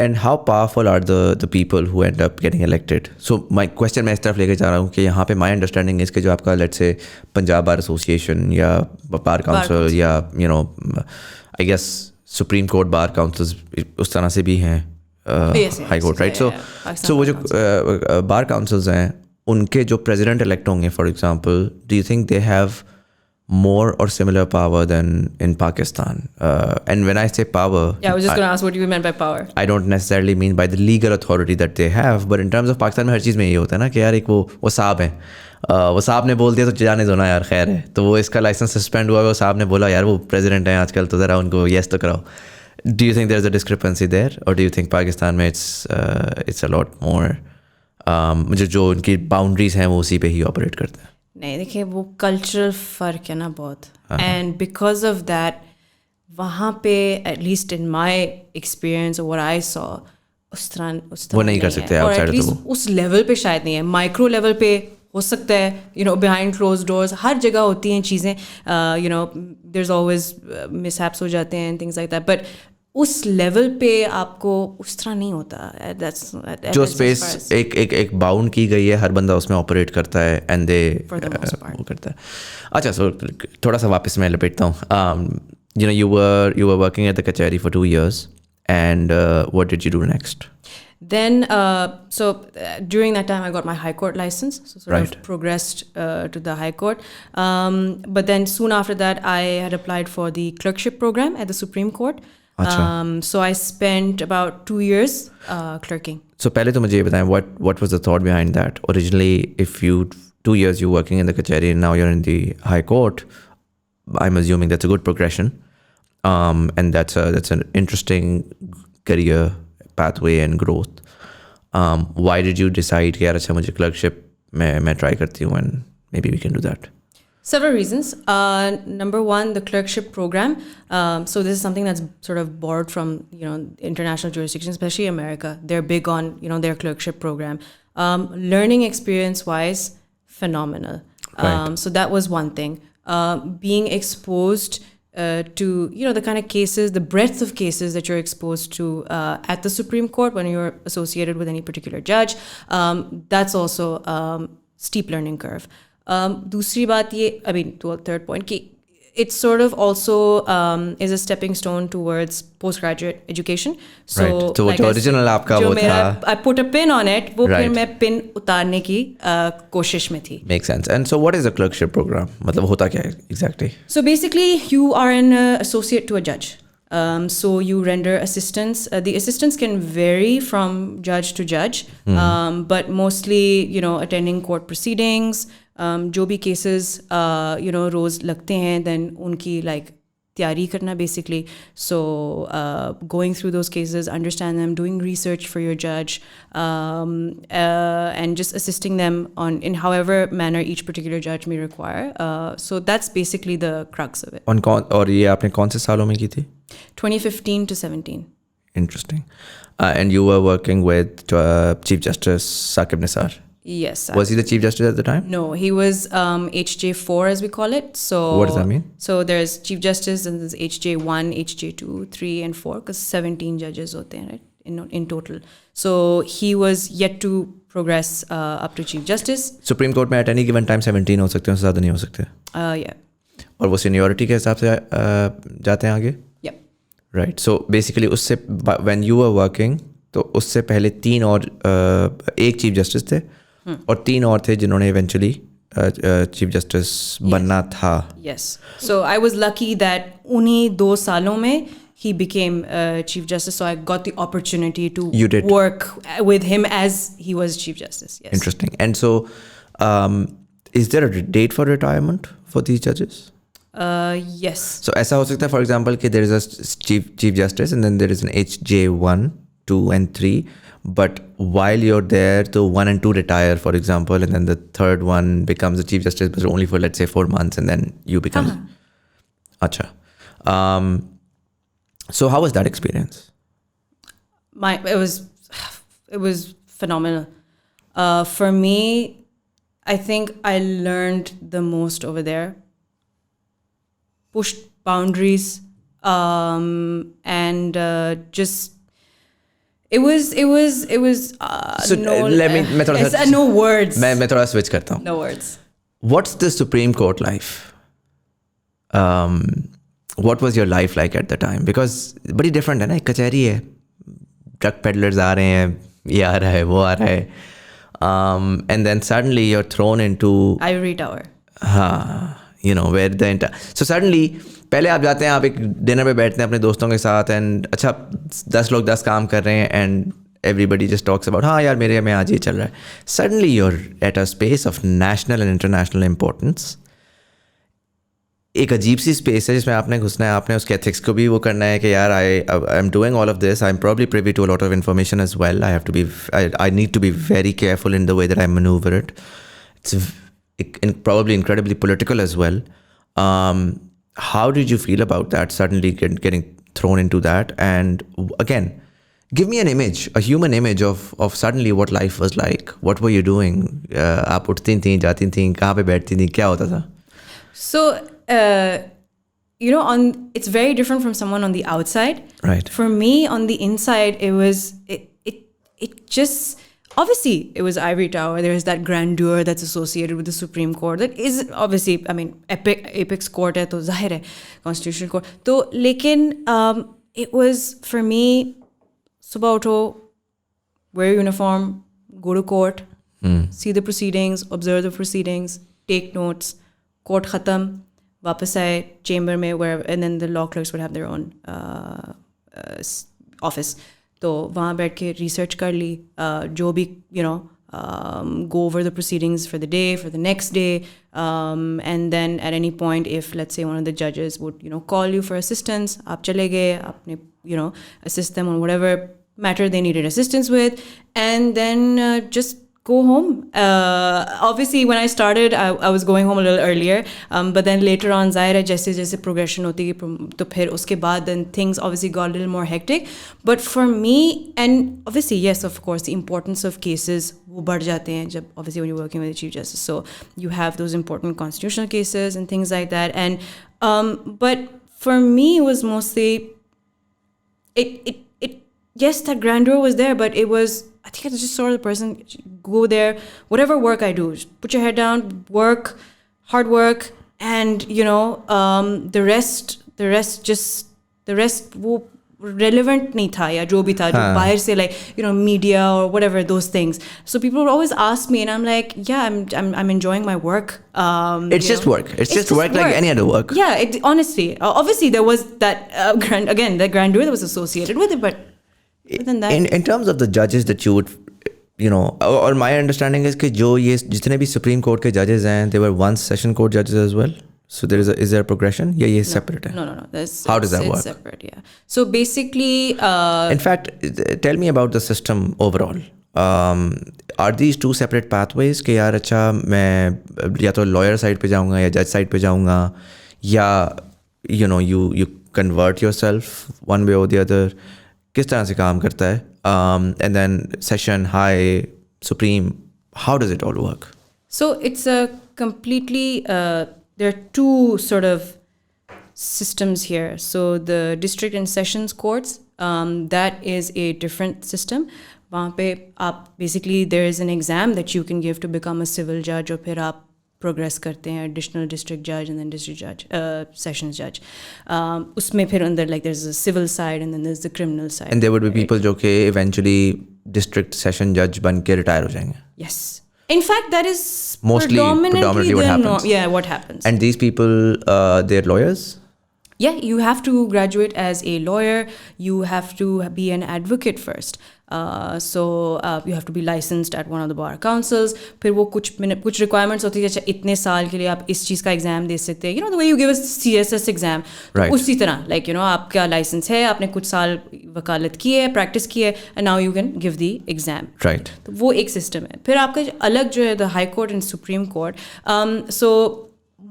And how powerful are the people who end up getting elected? So my question मैं इस तरफ लेके जा रहा हूँ कि यहाँ पे my understanding is कि जो आपका let's say Punjab bar association या बार काउंसिल या you know I guess supreme court bar councils उस तरह से भी हैं, हाई कोर्ट, राइट. सो वो जो बार काउंसिल्स हैं उनके जो प्रेसिडेंट इलेक्ट होंगे for example, do you think they have more or similar power than in Pakistan? And when I say power, I was just going to ask what you meant by power. I don't necessarily mean by the legal authority that they have, but in terms of Pakistan में हर चीज़ में ये होता है ना कि यार एक वो साहब हैं, वो साहब ने बोल दिया तो जाने दो ना यार, खैर है. तो वो इसका लाइसेंस सस्पेंड हुआ, वो साहब ने बोला यार वो प्रेसिडेंट हैं आजकल तो ज़रा उनको येस तो कराओ. Do you think there's a discrepancy there, or do you think Pakistan में it's a lot more जो उनकी बाउंड्रीज हैं वो उसी पे ही ऑपरेट करते हैं? नहीं, देखिए वो कल्चरल फ़र्क है ना बहुत, एंड बिकॉज ऑफ दैट वहाँ पे at least in my experience what I saw उस तरह वो नहीं कर सकते आउटसाइड, तो उस लेवल पे शायद नहीं है. माइक्रो लेवल पे हो सकता है, you know, behind closed doors हर जगह होती हैं चीज़ें, you know, there is always mishaps हो जाते हैं, थिंग्स लाइक दैट, बट उस लेवल पे आपको उस तरह नहीं होता. जो स्पेस एक बाउंड की गई है, हर बंदा उसमें ऑपरेट करता है एंड दे वो करता है. अच्छा, सो थोड़ा सा वापस मैं लपेटता हूँ. You know, you were working at the Kachari for 2 years, and what did you do next? Then, during that time, I got my High Court license, so sort of progressed to the High Court. But then soon after that, I had applied for the Clerkship Program at the Supreme Court. So I spent about 2 years clerking. So पहले तो मुझे ये बताएं what was the thought behind that? Originally, if you 2 years you're working in the kachari and now you're in the high court, I'm assuming that's a good progression, and that's an interesting career pathway and growth. Why did you decide कि यार अच्छा मुझे clerkship मैं try करती हूँ and maybe we can do that? Several reasons. Number one, the Clerkship Program. So this is something that's sort of borrowed from, international jurisdictions, especially America. They're big on, their Clerkship Program. Learning experience-wise, phenomenal. Right. So that was one thing. Being exposed to, the kind of cases, the breadth of cases that you're exposed to at the Supreme Court when you're associated with any particular judge, that's also steep learning curve. दूसरी बात ये, third point, कि it sort of also is a stepping stone towards postgraduate education. So, right. So like original आपका वो था. I put a pin on it. वो फिर मैं pin उतारने की कोशिश में थी. Makes sense. And so what is a clerkship program? मतलब होता क्या है exactly? So basically, you are an associate to a judge. So you render assistance. The assistance can vary from judge to judge, but mostly, attending court proceedings. जो भी cases, रोज़ लगते हैं, then उनकी तैयारी करना basically. So going through those cases, understand them, doing research for your judge, and just assisting them in however manner each particular judge may require. So that's basically the crux of it. और ये आपने कौन से सालों में की थी? 2015 to 17. Interesting. And you were working with Chief Justice Saqib Nisar. Yes. Was he the Chief Justice at the time? No, he was HJ4 as we call it. So what does that mean? So there's Chief Justice and there's HJ1, HJ2, 3 and 4 because 17 judges hote hain, right? In total. So he was yet to progress up to Chief Justice. Supreme Court में at any given time 17 हो सकते हैं, उससे ज़्यादा नहीं हो सकते. Yeah. और वो seniority के हिसाब से जाते हैं आगे? Yep. Right. So basically उससे when you were working तो उससे पहले 3 और एक Chief Justice थे और 3 और थे जिन्होंने eventually Chief Justice बनना था. Yes. So I was lucky that उन्हीं 2 सालों में he became Chief Justice, so I got the opportunity to work with him as he was Chief Justice. Yes. Interesting. And so is there a date for retirement for these judges? Yes. So ऐसा हो सकता है, for example, कि there is a Chief Justice and then there is an HJ1, 2 and 3. But while you're there, so 1 and 2 retire, for example, and then the third one becomes the Chief Justice, but only for, let's say, 4 months, and then you become... Acha. So how was that experience? It was phenomenal. For me, I think I learned the most over there. Pushed boundaries, and just... It was. So let me. No words. मैं थोड़ा switch करता हूँ. No words. What's the Supreme Court life? What was your life like at the time? Because बड़ी different है ना, एक कचहरी है, drug peddlers आ रहे हैं, ये आ रहा है, वो आ रहा है, and then suddenly you're thrown into Ivory Tower. हाँ. Where the so suddenly पहले आप जाते हैं, आप एक डिनर पे बैठते हैं अपने दोस्तों के साथ एंड अच्छा 10 लोग 10 काम कर रहे हैं and everybody just talks about हाँ यार मेरे में आज ये चल रहा है. Suddenly you're at a space of national and international importance. एक अजीब सी स्पेस है जिसमें आपने घुसना है, आपने उसके एथिक्स को भी वो करना है कि यार I am doing all of this, I'm probably privy to a lot of information as well. I need to be very careful in the way that I maneuver it. It's probably incredibly political as well. How did you feel about that, suddenly getting thrown into that? And again, give me an image, a human image of suddenly what life was like. What were you doing? आप उठती थी, जाती थी, कहाँ पे बैठती थी, क्या होता था? So, it's very different from someone on the outside. Right. For me, on the inside, it just... Obviously, it was Ivory Tower. There is that grandeur that's associated with the Supreme Court. That is obviously, apex court hai, to zahir hai, constitutional court. To, lekin, it was, for me, subah utho, wear uniform, go to court, see the proceedings, observe the proceedings, take notes, court khatam, wapas aaye, chamber mein, wherever, and then the law clerks would have their own office, तो वहाँ बैठ के research कर ली, जो भी go over the proceedings for the day, for the next day, and then at any point, if let's say one of the judges would call you for assistance, aap chale gaye, aapne assist them on whatever matter they needed assistance with, and then just go home. Obviously, when I started, I was going home a little earlier, but then later on, ज़ाहिर है जैसे progression होती गई, तो फिर उसके बाद then things obviously got a little more hectic. But for me, and obviously, yes, of course, the importance of cases वो बढ़ जाते हैं जब obviously when you're working with the Chief Justice. So you have those important constitutional cases and things like that. And but for me, it was mostly yes, that grandeur was there, but it was, I think I was just sort of the person, go there, whatever work I do, just put your head down, work, hard work, and the rest वो relevant नहीं था या जो भी था, जो बाहर से like media or whatever, those things. So people would always ask me, and I'm like, yeah, I'm enjoying my work. It's just work. It's just work like any other work. Yeah, honestly, obviously there was that that grandeur that was associated with it, but than that. In terms of the judges that you would, or my understanding is कि जो ये जितने भी Supreme Court के judges हैं, they were once session court judges as well. So is there a progression? Yeah, ये separate है. No. How does that work? It's separate, yeah. So basically, in fact, tell me about the system overall. Are these two separate pathways कि यार अच्छा मैं या तो lawyer side पे जाऊँगा या judge side पे जाऊँगा, या you convert yourself one way or the other? किस तरह से काम करता है? And then session, high, supreme, how does it all work? So it's a completely, there are two sort of systems here. So the district and sessions courts, that is a different system. वहाँ पे आप basically there is an exam that you can give to become a civil judge, और फिर आप progress करते हैं additional district judge and then district judge, sessions judge. उसमें फिर अंदर like there's a civil side and then there's the criminal side. And there would be people जो कि eventually district session judge बन के retire हो जाएंगे. Yes. In fact, that is predominantly what happens. What happens. And these people, they're lawyers? Yeah, you have to graduate as a lawyer. You have to be an advocate first. So you have to be licensed at one of the bar councils. फिर वो कुछ requirements होती है, अच्छा इतने साल के लिए आप इस चीज़ का exam दे सकते हैं. The way you give a CSS exam. Right. उसी तरह, like आपका license है, आपने कुछ साल वकालत की है, practice की है, and now you can give the exam. Right. तो वो एक system है. फिर आपका अलग जो है the High Court and Supreme Court. So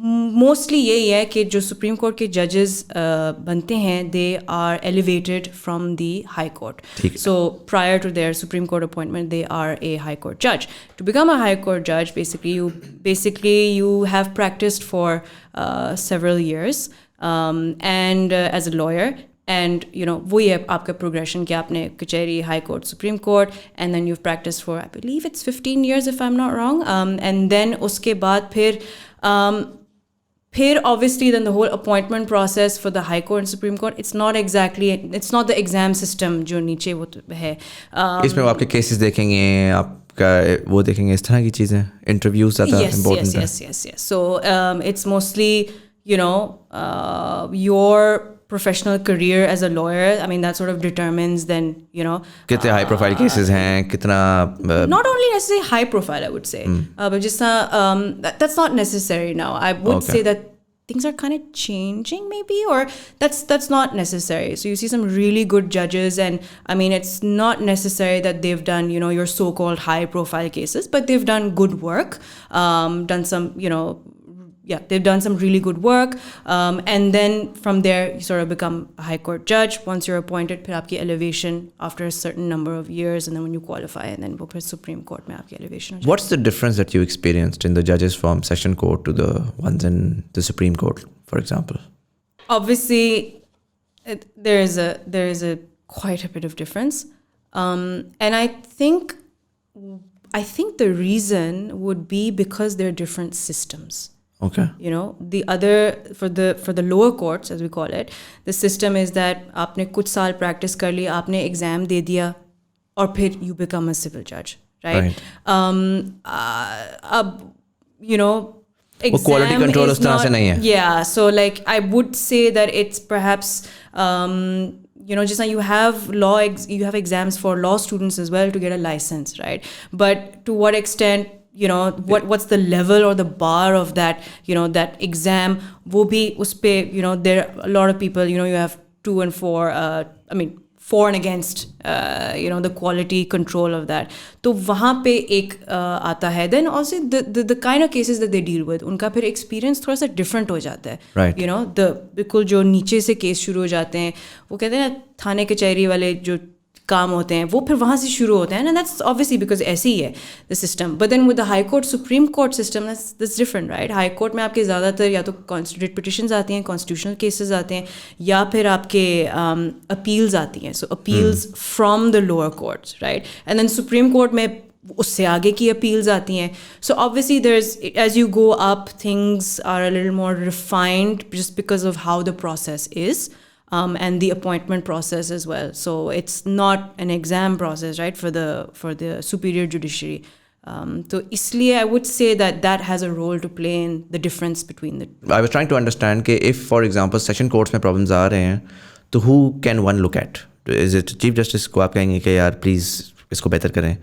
mostly यही है कि जो सुप्रीम कोर्ट के जजेस बनते हैं, they are elevated from the high court. So prior to their supreme court appointment they R A high court जज. To become a high court जज, basically you have practiced for several years and as a lawyer. And वही है आपका progression कि आपने कचहरी, high court, supreme court, and then you've practiced for, I believe it's 15 years if I'm not wrong. And then उसके बाद फिर obviously then the whole appointment process for the high court and supreme court, it's not the exam system जो नीचे वो है. इसमें वो आपके cases देखेंगे, आपका वो देखेंगे, इस तरह की चीज़ें, interviews ज़्यादा important है. Yes. So it's mostly your professional career as a lawyer. I mean, that sort of determines then, कितने high profile cases हैं, कितना not only necessarily high profile, I would say, but just that's not necessary now. I would say that things are kind of changing maybe, or that's not necessary. So you see some really good judges, and I mean, it's not necessary that they've done your so-called high profile cases, but they've done good work, done some they've done some really good work, and then from there you sort of become a high court judge. Once you're appointed, फिर आपकी elevation after a certain number of years, and then when you qualify, and then वो फिर Supreme Court में आपकी elevation हो जाती है. What's the difference that you experienced in the judges from session court to the ones in the Supreme Court, for example? Obviously, there is a quite a bit of difference, and I think the reason would be because they're different systems. Okay. The other, for the lower courts, as we call it, the system is that आपने कुछ साल practice कर लिया, आपने exam दे दिया, और फिर you become a civil judge, right? अब exam quality control is उस तरह से नहीं है. Yeah, so like I would say that it's perhaps just now you have you have exams for law students as well to get a license, right? But to what extent, what's the level or the bar of that, that exam, wo bhi us pe, there are a lot of people, you have 2 and 4, 4 and against, the quality control of that. तो वहाँ पे एक आता है. Then also the kind of cases that they deal with, उनका फिर experience थोड़ा सा different हो जाता है. Right. बिल्कुल जो नीचे से केस शुरू हो जाते हैं, वो कहते हैं ना थाने कचहरी वाले जो काम होते हैं, वो फिर वहाँ से शुरू होते हैं. And that's obviously because ऐसे ही है the system. But then with the High Court, Supreme Court system, that's different, right? High Court में आपके ज़्यादातर या तो constituted petitions आती हैं, constitutional cases आते हैं, या फिर आपके appeals आती हैं. So appeals from the lower courts, right? And then Supreme Court में उससे आगे की appeals आती हैं. So obviously as you go up, things are a little more refined just because of how the process is. And the appointment process as well. So it's not an exam process, right, for the superior judiciary. So isliye I would say that has a role to play in the difference between the two. I was trying to understand कि if for example session courts में problems आ रहे हैं, तो who can one look at? Is it Chief Justice को आप कहेंगे कि यार please इसको बेहतर करें,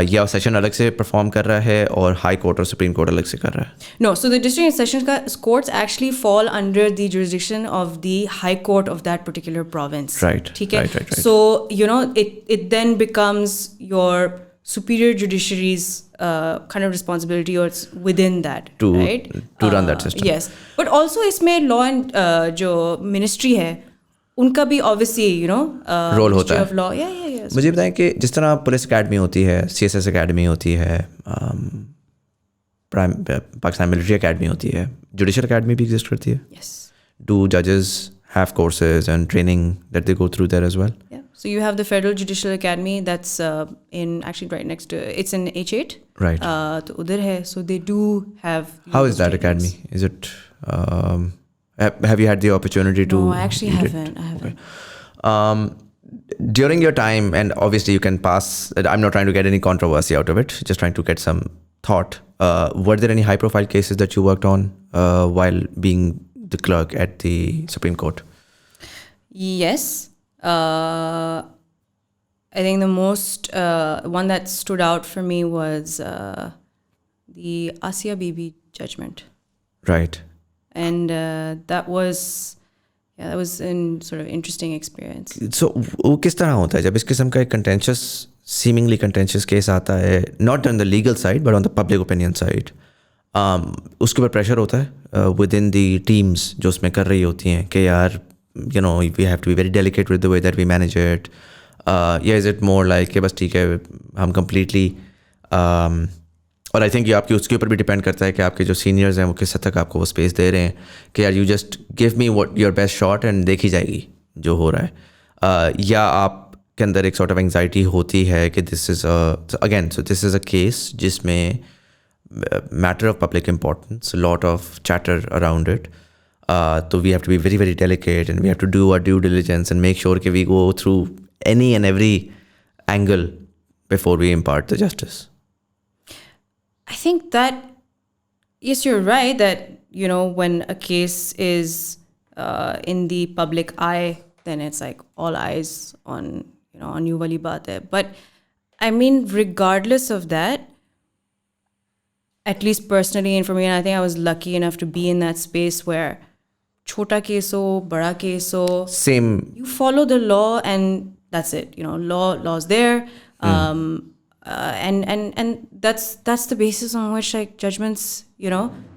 या सेशन अलग से परफॉर्म कर रहा है और हाई कोर्ट और सुप्रीम कोर्ट अलग से कर रहा है? No, so the district and sessions courts actually fall under the jurisdiction of the high court of that particular province. Right. ठीक है? Right. So it then becomes your superior judiciary's kind of responsibility, or it's within that, right? To run that system. Yes, but also इसमें law and जो ministry है, उनका भी obviously role होता है. of law. Yeah. मुझे बताएं कि जिस तरह पुलिस अकेडमी होती है, CSS अकेडमी होती है, पाकिस्तान मिलिट्री अकेडमी होती है, जुडिशल अकेडमी भी एग्जिस्ट करती है. Yes. Do judges have courses and training that they go through there as well? Yeah. So you have the Federal Judicial Academy that's actually right next to, it's in H8. Right. तो उधर है. So they do have. How is that academy? Is it? Have you had the opportunity to? No, I actually haven't. I haven't. Okay. During your time, and obviously you can pass, I'm not trying to get any controversy out of it, just trying to get some thought. Were there any high profile cases that you worked on while being the clerk at the Supreme Court? Yes. I think the most one that stood out for me was the Asia Bibi judgment. Right. And that was an sort of interesting experience. So वो किस तरह होता है जब इस किस्म का एक seemingly contentious case आता है, not on the legal side but on the public opinion side, उसके ऊपर pressure होता है within the teams जो उसमें कर रही होती हैं कि यार we have to be very delicate with the way that we manage it, is it more like कि बस ठीक है हम completely और आई थिंक ये आपकी उसके ऊपर भी डिपेंड करता है कि आपके जो सीनियर्स हैं वो किस हद तक आपको वो स्पेस दे रहे हैं कि यार you just give me what your best shot and देखी जाएगी जो हो रहा है, या आपके अंदर एक सॉर्ट ऑफ एंग्जाइटी होती है कि this is again so this is a case जिसमें matter of public importance, lot of chatter around it, तो we have to be very very delicate and we have to do our due diligence and make sure कि we go through any and every angle before we impart the justice. I think that, yes, you're right that, when a case is in the public eye, then it's like all eyes on, on you wali baat hai. But I mean, regardless of that, at least personally and for me, and I think I was lucky enough to be in that space where chota case ho, bada case ho, Same. you follow the law and that's it. Law's there. And that's the basis on which like judgments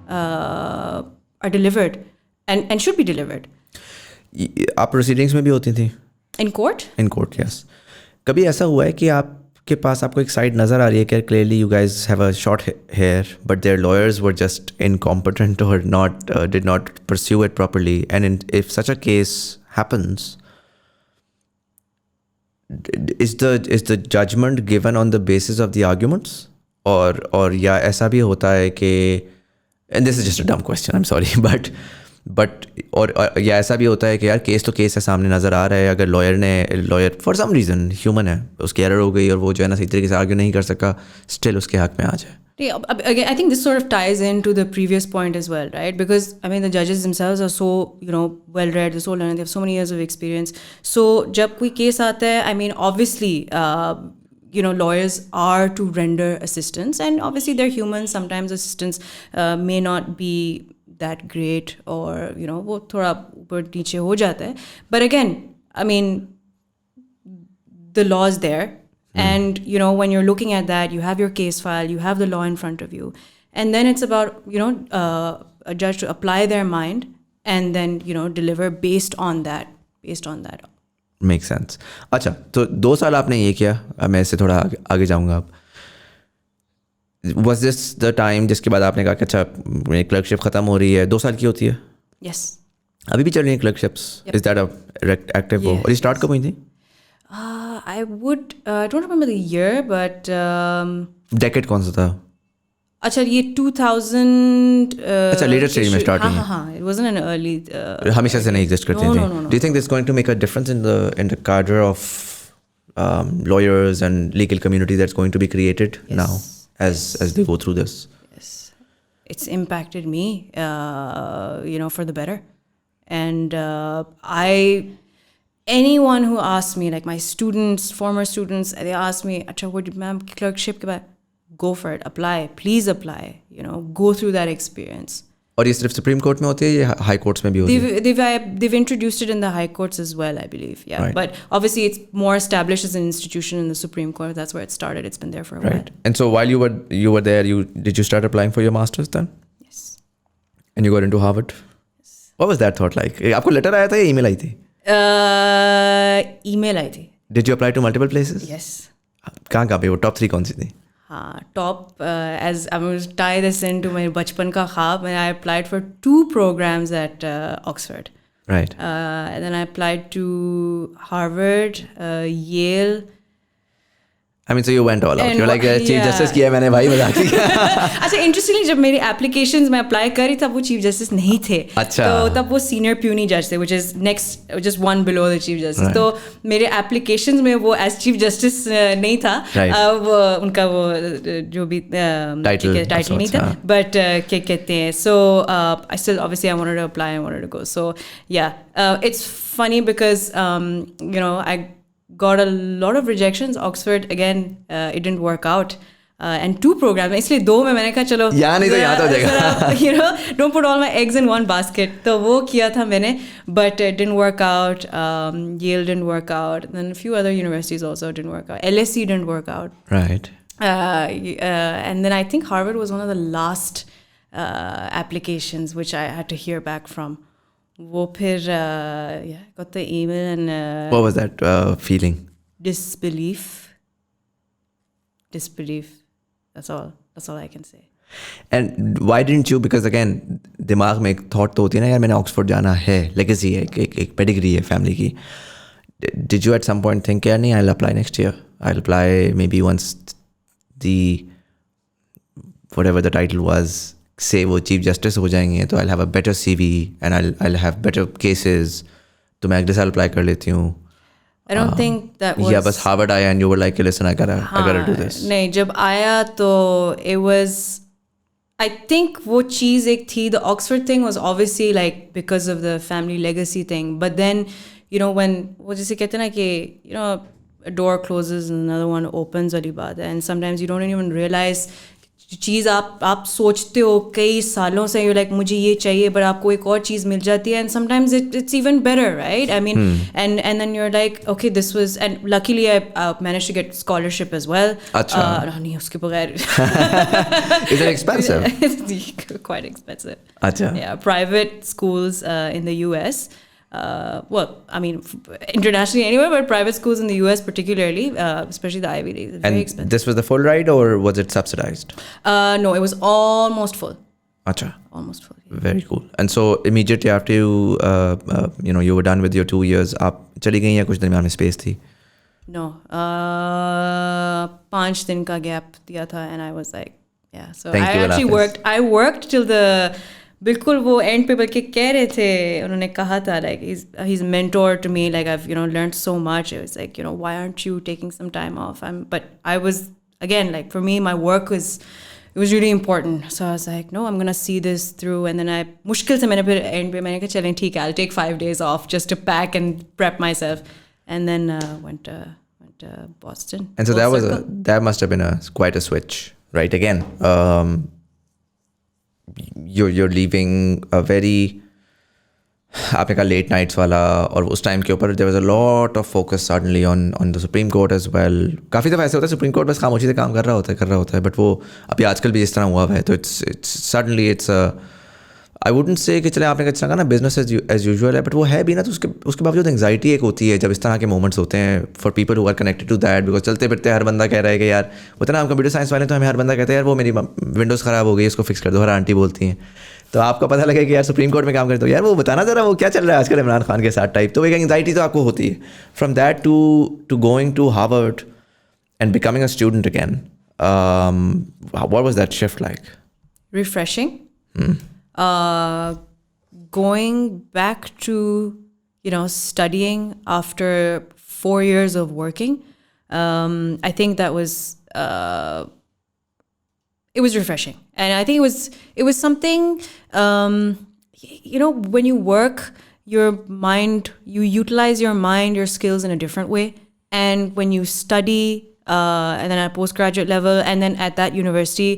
are delivered and should be delivered. आप proceedings में भी होती थी? In court? In court, yes. कभी ऐसा हुआ है कि आपके पास आपको एक साइड नज़र आ रही है कि clearly you guys have a short hair but their lawyers were just incompetent or did not pursue it properly, and if such a case happens, is the judgment given on the basis of the arguments or या ऐसा भी होता है कि, and this is just a dumb question, I'm sorry, but और या ऐसा भी होता है कि यार केस तो केस है, सामने नज़र आ रहा है, अगर lawyer for some reason human है, उसकी एरर हो गई और वो जो है ना सही तरीके से आर्ग्यू नहीं कर सका, स्टिल उसके हक में आ जाए? Yeah, again, I think this sort of ties into the previous point as well, right? Because I mean, the judges themselves are so, well read, they're so learned, they have so many years of experience. So, jab koi case aata hai, I mean, obviously, lawyers are to render assistance, and obviously they're human. Sometimes assistance may not be that great, or wo thoda upar niche ho jata hai. But again, I mean, the law is there. And, when you're looking at that, you have your case file, you have the law in front of you. And then it's about, a judge to apply their mind and then, deliver based on that. Makes sense. अच्छा, तो 2 साल आपने ये किया. अब मैं इससे थोड़ा आगे जाऊँगा अब. Was this the time जिसके बाद आपने कहा कि अच्छा मेरी क्लर्कशिप ख़त्म हो रही है? 2 साल की होती है? Yes. अभी भी चल रही है क्लर्कशिप्स? Is that a active? और ये स्टार्ट कब हुई थी? I don't remember the year, but decade कौन सा था? अच्छा, ये 2000 अच्छा, later stage में start हुई है. हाँ, it wasn't an early हमेशा से नहीं exist करती थी. No. Do you think this is going to make a difference in the cadre of lawyers and legal community that's going to be created now as they go through this? Yes, it's impacted me, for the better. And anyone who asks me, like my students, former students, they ask me, "Acha, what ma'am clerkship ke baad?" Go for it, apply, please apply. Go through that experience. और ये सिर्फ supreme court में होती है या high courts में भी होती है? They've introduced it in the high courts as well, I believe. Yeah, Right. But obviously it's more established as an institution in the Supreme Court. That's where it started. It's been there for a while. And so while you were there, did you start applying for your masters then? Yes. And you got into Harvard? Yes. What was that thought like? आपको letter आया था या email आई थी? Email आई थी. Did you apply to multiple places? Yes. कहाँ पे वो top 3 कौन सी थी? Top, as I'm going to tie this into my bachpan ka khab, and I applied for 2 programs at Oxford. Right. And then I applied to Harvard, Yale. I mean, so you went all out. And You're like, Chief Justice किया मैंने भाई मजाक ही किया. अच्छा, interestingly जब मेरी applications में apply करी तब वो चीफ जस्टिस नहीं थे. अच्छा. तो तब वो सीनियर प्यूनी जज थे, which is next, just one below the chief justice. तो मेरे एप्लीकेशंस में वो एज चीफ जस्टिस नहीं था. वो उनका वो जो भी टाइटल नहीं था. बट क्या कहते हैं, so I still obviously I wanted to apply, I wanted to go. So yeah, it's funny because I got a lot of rejections. Oxford, again, it didn't work out. And 2 programs, इसलिए 2 में मैंने कहा चलो यहाँ नहीं तो यहाँ तो हो जाएगा. Don't put all my eggs in one basket. तो वो किया था मैंने, but it didn't work out. Yale didn't work out. And then a few other universities also didn't work out. LSE didn't work out. Right. And then I think Harvard was one of the last applications which I had to hear back from. वो फिर got the email and what was that feeling? Disbelief. That's all I can say. And why didn't you? Because again, दिमाग में एक thought तो होती है ना यार, मैंने ऑक्सफोर्ड जाना है, legacy है, एक pedigree है family की. Did you at some point think यार नहीं, I'll apply next year. I'll apply maybe once the whatever the title was, say वो चीफ जस्टिस हो जाएंगे तो I'll have a better CV and I'll have better cases, तो मैं अगले साल अप्लाई कर लेती हूँ. I don't think that was. या बस हार्वर्ड आया and you were like, listen, I gotta do this. नहीं, जब आया तो it was, I think वो चीज़ एक थी. The Oxford thing was obviously like because of the family legacy thing, but then when वो जैसे कहते हैं ना कि a door closes and another one opens वाली बात है, and sometimes you don't even realize चीज़ आप सोचते हो कई सालों से, you're like मुझे ये चाहिए, but आपको एक और चीज़ मिल जाती है, and sometimes it's even better, right? I mean, and then you're like, okay, this was, and luckily I managed to get scholarship as well. अच्छा. नहीं, उसके बगैर. Is it expensive? It's quite expensive. अच्छा. Yeah, private schools in the US. Well, I mean, internationally anywhere, but private schools in the US particularly, especially the Ivy League, very expensive. And this was the full ride or was it subsidized? No, it was almost full. Acha. Almost full. Yeah. Very cool. And so immediately after you were done with your 2 years, आप चली गई या कुछ दरमियान में space थी? No, 5 दिन का gap दिया था, and I was like, yeah. So I actually worked till the बिल्कुल वो एंड पे बल्कि कह रहे थे, उन्होंने कहा था like he's a mentor to me, like I've learned so much. It was like why aren't you taking some time off? But I was, again, like for me my work was it was really important. So I was like, no, I'm gonna see this through. And then I मुश्किल से मैंने फिर end पे मैंने कहा चलें ठीक है, I'll take 5 days off just to pack and prep myself. And then went to Boston. And so that must have been quite a switch, right? Again, you're leaving a very आपने कहा late nights वाला, और उस time के ऊपर there was a lot of focus suddenly on the Supreme Court as well. काफ़ी दफ़ा ऐसे होता है Supreme Court बस खामोशी से काम कर रहा होता है बट वो अभी आजकल भी इस तरह हुआ है, तो it's I wouldn't say कि चले आपने कहा ना business as usual है, बट वो है भी ना, तो उसके बावजूद एंग्जाइटी एक होती है जब इस तरह के मोमेंट्स होते हैं for people who are connected to that, because चलते फिरते हर बंदा कह रहा है कि यार होता है ना, हम कंप्यूटर साइंस वाले तो हमें हर बंदा कहता है यार वो मेरी विंडोज़ ख़राब हो गई इसको फिक्स कर दो, हर आंटी बोलती हैं. तो आपको पता लगे कि यार सुप्रीम कोर्ट में काम करते हो, यार वो बताना ज़रा वो क्या चल रहा है आजकल इमरान खान के साथ टाइप, तो एक एंग्जाइटी तो आपको होती है. From that to going to Harvard and becoming a student again, what was that shift like? Refreshing. Going back to, studying after 4 years of working, I think that was, it was refreshing. And I think it was something, when you work, your mind, you utilize your mind, your skills in a different way. And when you study, and then at postgraduate level, and then at that university,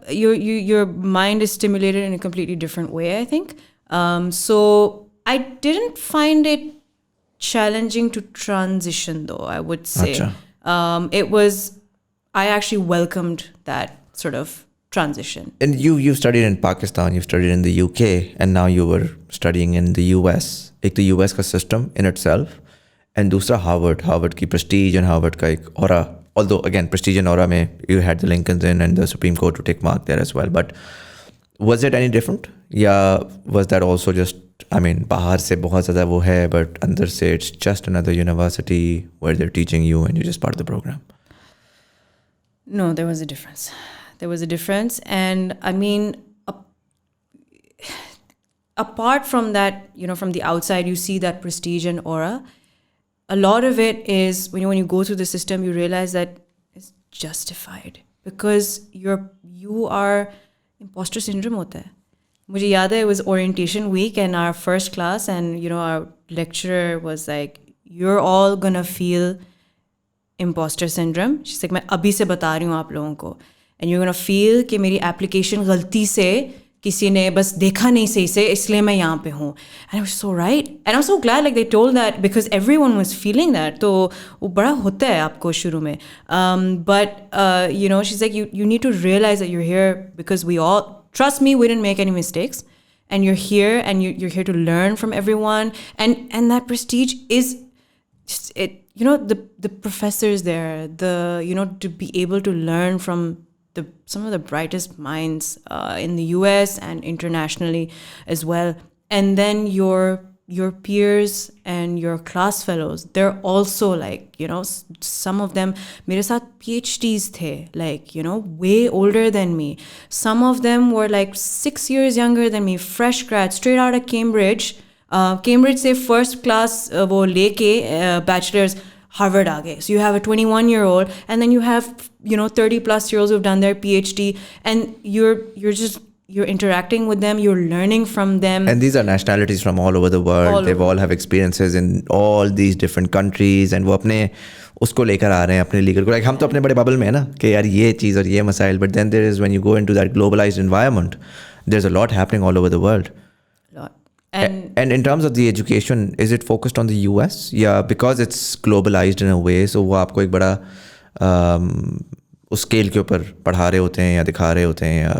your mind is stimulated in a completely different way, I think. So I didn't find it challenging to transition, though, I would say. I actually welcomed that sort of transition. And you studied in Pakistan, you studied in the UK, and now you were studying in the US. एक तो US का system in itself, and दूसरा Harvard की prestige and Harvard का एक aura. Although again, prestige and aura mein, you had the Lincolns in and the Supreme Court to take mark there as well. But was it any different? Yeah, was that also just, I mean, bahar se bahut zyada wo hai, but andar se it's just another university where they're teaching you and you're just part of the program? No, there was a difference. There was a difference. And I mean, apart from that, from the outside, you see that prestige and aura. A lot of it is when you go through the system, you realize that it's justified because you are imposter syndrome hota hai. Mujhe yaad hai, it was orientation week and our first class, and our lecturer was like, you're all gonna feel imposter syndrome. She's like, मैं अभी से बता रही हूँ आप लोगों को, and you're gonna feel कि मेरी application गलती से किसी ने बस देखा नहीं सही से इसलिए मैं यहाँ पे हूँ. And I was so right. And I'm so glad like they told that because everyone was feeling that. तो वो बड़ा होता है आपको शुरू में. But she's like, you need to realize that you're here because we all, trust me, we didn't make any mistakes. And you're here and you're here to learn from everyone. And that prestige is just it. The professors there, to be able to learn from some of the brightest minds in the US and internationally as well. And then your peers and your class fellows, they're also like, some of them, mere saath PhDs the, like, way older than me. Some of them were like 6 years younger than me, fresh grad, straight out of Cambridge. Cambridge se first class wo leke bachelor's, Harvard aa gaye. So you have a 21-year-old and then you have 30 plus year olds who've done their PhD, and you're interacting with them, you're learning from them. And these are nationalities from all over the world. They've all have experiences in all these different countries, and वो अपने उसको लेकर आ रहे हैं अपने legal को. Like हम तो अपने बड़े bubble में है ना कि यार ये चीज़ और ये मसाइल, but then there is, when you go into that globalized environment, there's a lot happening all over the world. And in terms of the education, is it focused on the US? Yeah, because it's globalized in a way, so वो आपको एक बड़ा उस scale के ऊपर पढ़ा रहे होते हैं या दिखा रहे होते हैं या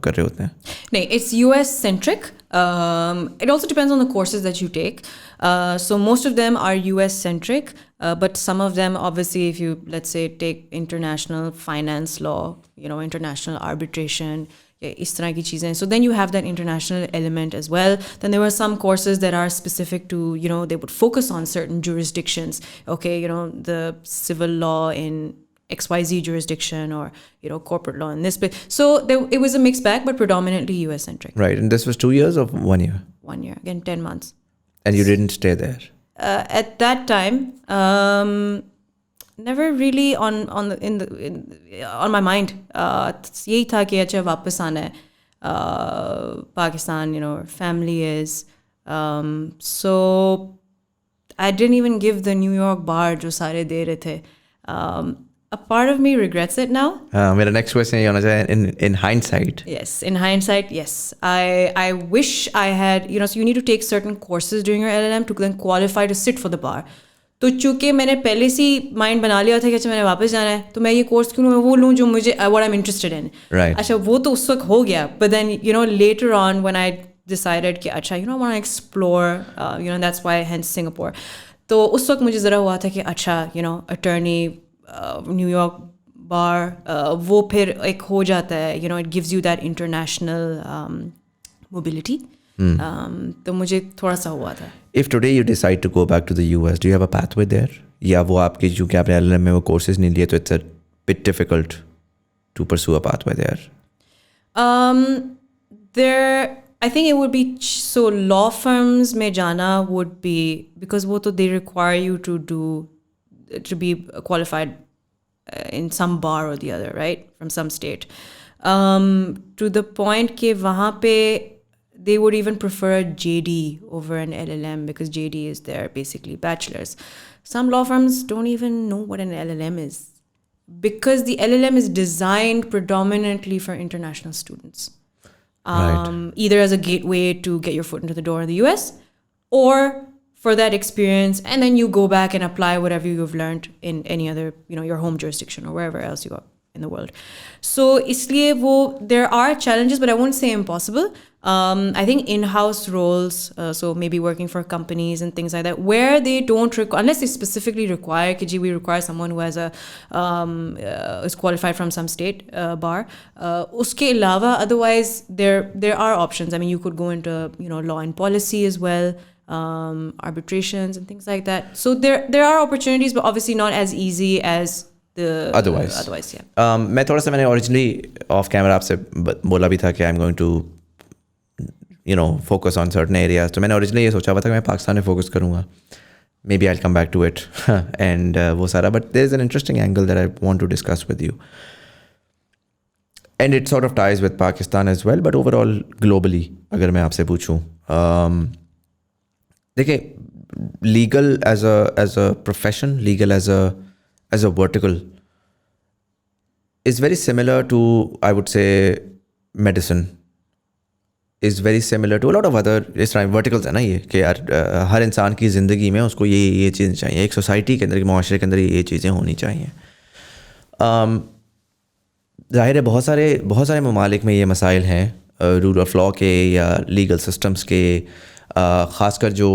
कर रहे होते हैं? नहीं, it's US centric. It also depends on the courses that you take. So most of them are US centric, but some of them, obviously, if you, let's say, take international finance law, international arbitration, is tarah ki cheezein. So then you have that international element as well. Then there were some courses that are specific to, they would focus on certain jurisdictions. Okay, the civil law in XYZ jurisdiction, or corporate law in this bit. So it was a mixed bag, but predominantly US centric. Right. And this was 2 years or 1 year? 1 year, again 10 months. And you didn't stay there? At that time, never really on my mind. यही था कि अच्छा वापस आना है Pakistan, family is. So I didn't even give the New York bar जो सारे दे रहे थे. A part of me regrets it now. मेरा next question ये होना चाहिए in hindsight. Yes, in hindsight, yes. I wish I had, so you need to take certain courses during your LLM to then qualify to sit for the bar. तो चूँकि मैंने पहले से mind बना लिया था कि अच्छा मैंने वापस जाना है तो मैं ये कोर्स क्यों मैं वो लूँ जो मुझे what I'm interested in. Right. अच्छा वो तो उस वक्त हो गया. But then, later on when I decided कि अच्छा, I want to explore, that's why hence Singapore. तो उस वक्त मुझे ज़रा हुआ था कि अच्छा, attorney, New York bar, वो फिर एक हो जाता है, it gives you that international mobility. तो मुझे थोड़ा सा हुआ था. If today you decide to go back to the US, do you have a pathway there? या वो आपकी जो कि आपने LLM में वो courses नहीं लिए तो it's a bit difficult to pursue a pathway there? I think it would be so law firms में जाना would be because वो तो they require you to be qualified in some bar or the other, right, from some state. To the point कि वहाँ पे they would even prefer a JD over an LLM because JD is their basically bachelor's. Some law firms don't even know what an LLM is because the LLM is designed predominantly for international students. Right. Either as a gateway to get your foot into the door in the US or for that experience, and then you go back and apply whatever you've learned in any other, your home jurisdiction or wherever else you are in the world. So isliye there are challenges, but I won't say impossible. I think in-house roles, so maybe working for companies and things like that, where they don't unless they specifically require, we require someone who has is qualified from some state bar. Uske alawa, otherwise there are options. I mean, you could go into law and policy as well. Arbitrations and things like that. So there are opportunities, but obviously not as easy as the otherwise, yeah. मैं थोड़ा सा मैंने originally off camera आपसे बोला भी था कि I'm going to focus on certain areas. तो मैंने originally ये सोचा हुआ था कि मैं पाकिस्तान में focus करूँगा. Maybe I'll come back to it and वो सारा. But there's an interesting angle that I want to discuss with you. And it sort of ties with Pakistan as well, but overall globally अगर मैं आपसे पूछूँ, देखिए, legal as a profession, legal as a vertical is very similar to, I would say, medicine is very similar to a lot of other इस तरह verticals है ना ये कि यार हर इंसान की ज़िंदगी में उसको ये चीज़ें चाहिए, एक सोसाइटी के अंदर, एक माशरे के अंदर ये चीज़ें होनी चाहिए. ज़ाहिर है बहुत सारे ममालिक में ये मसाइल हैं रूल ऑफ लॉ के या लीगल सिस्टम्स के, ख़ासकर जो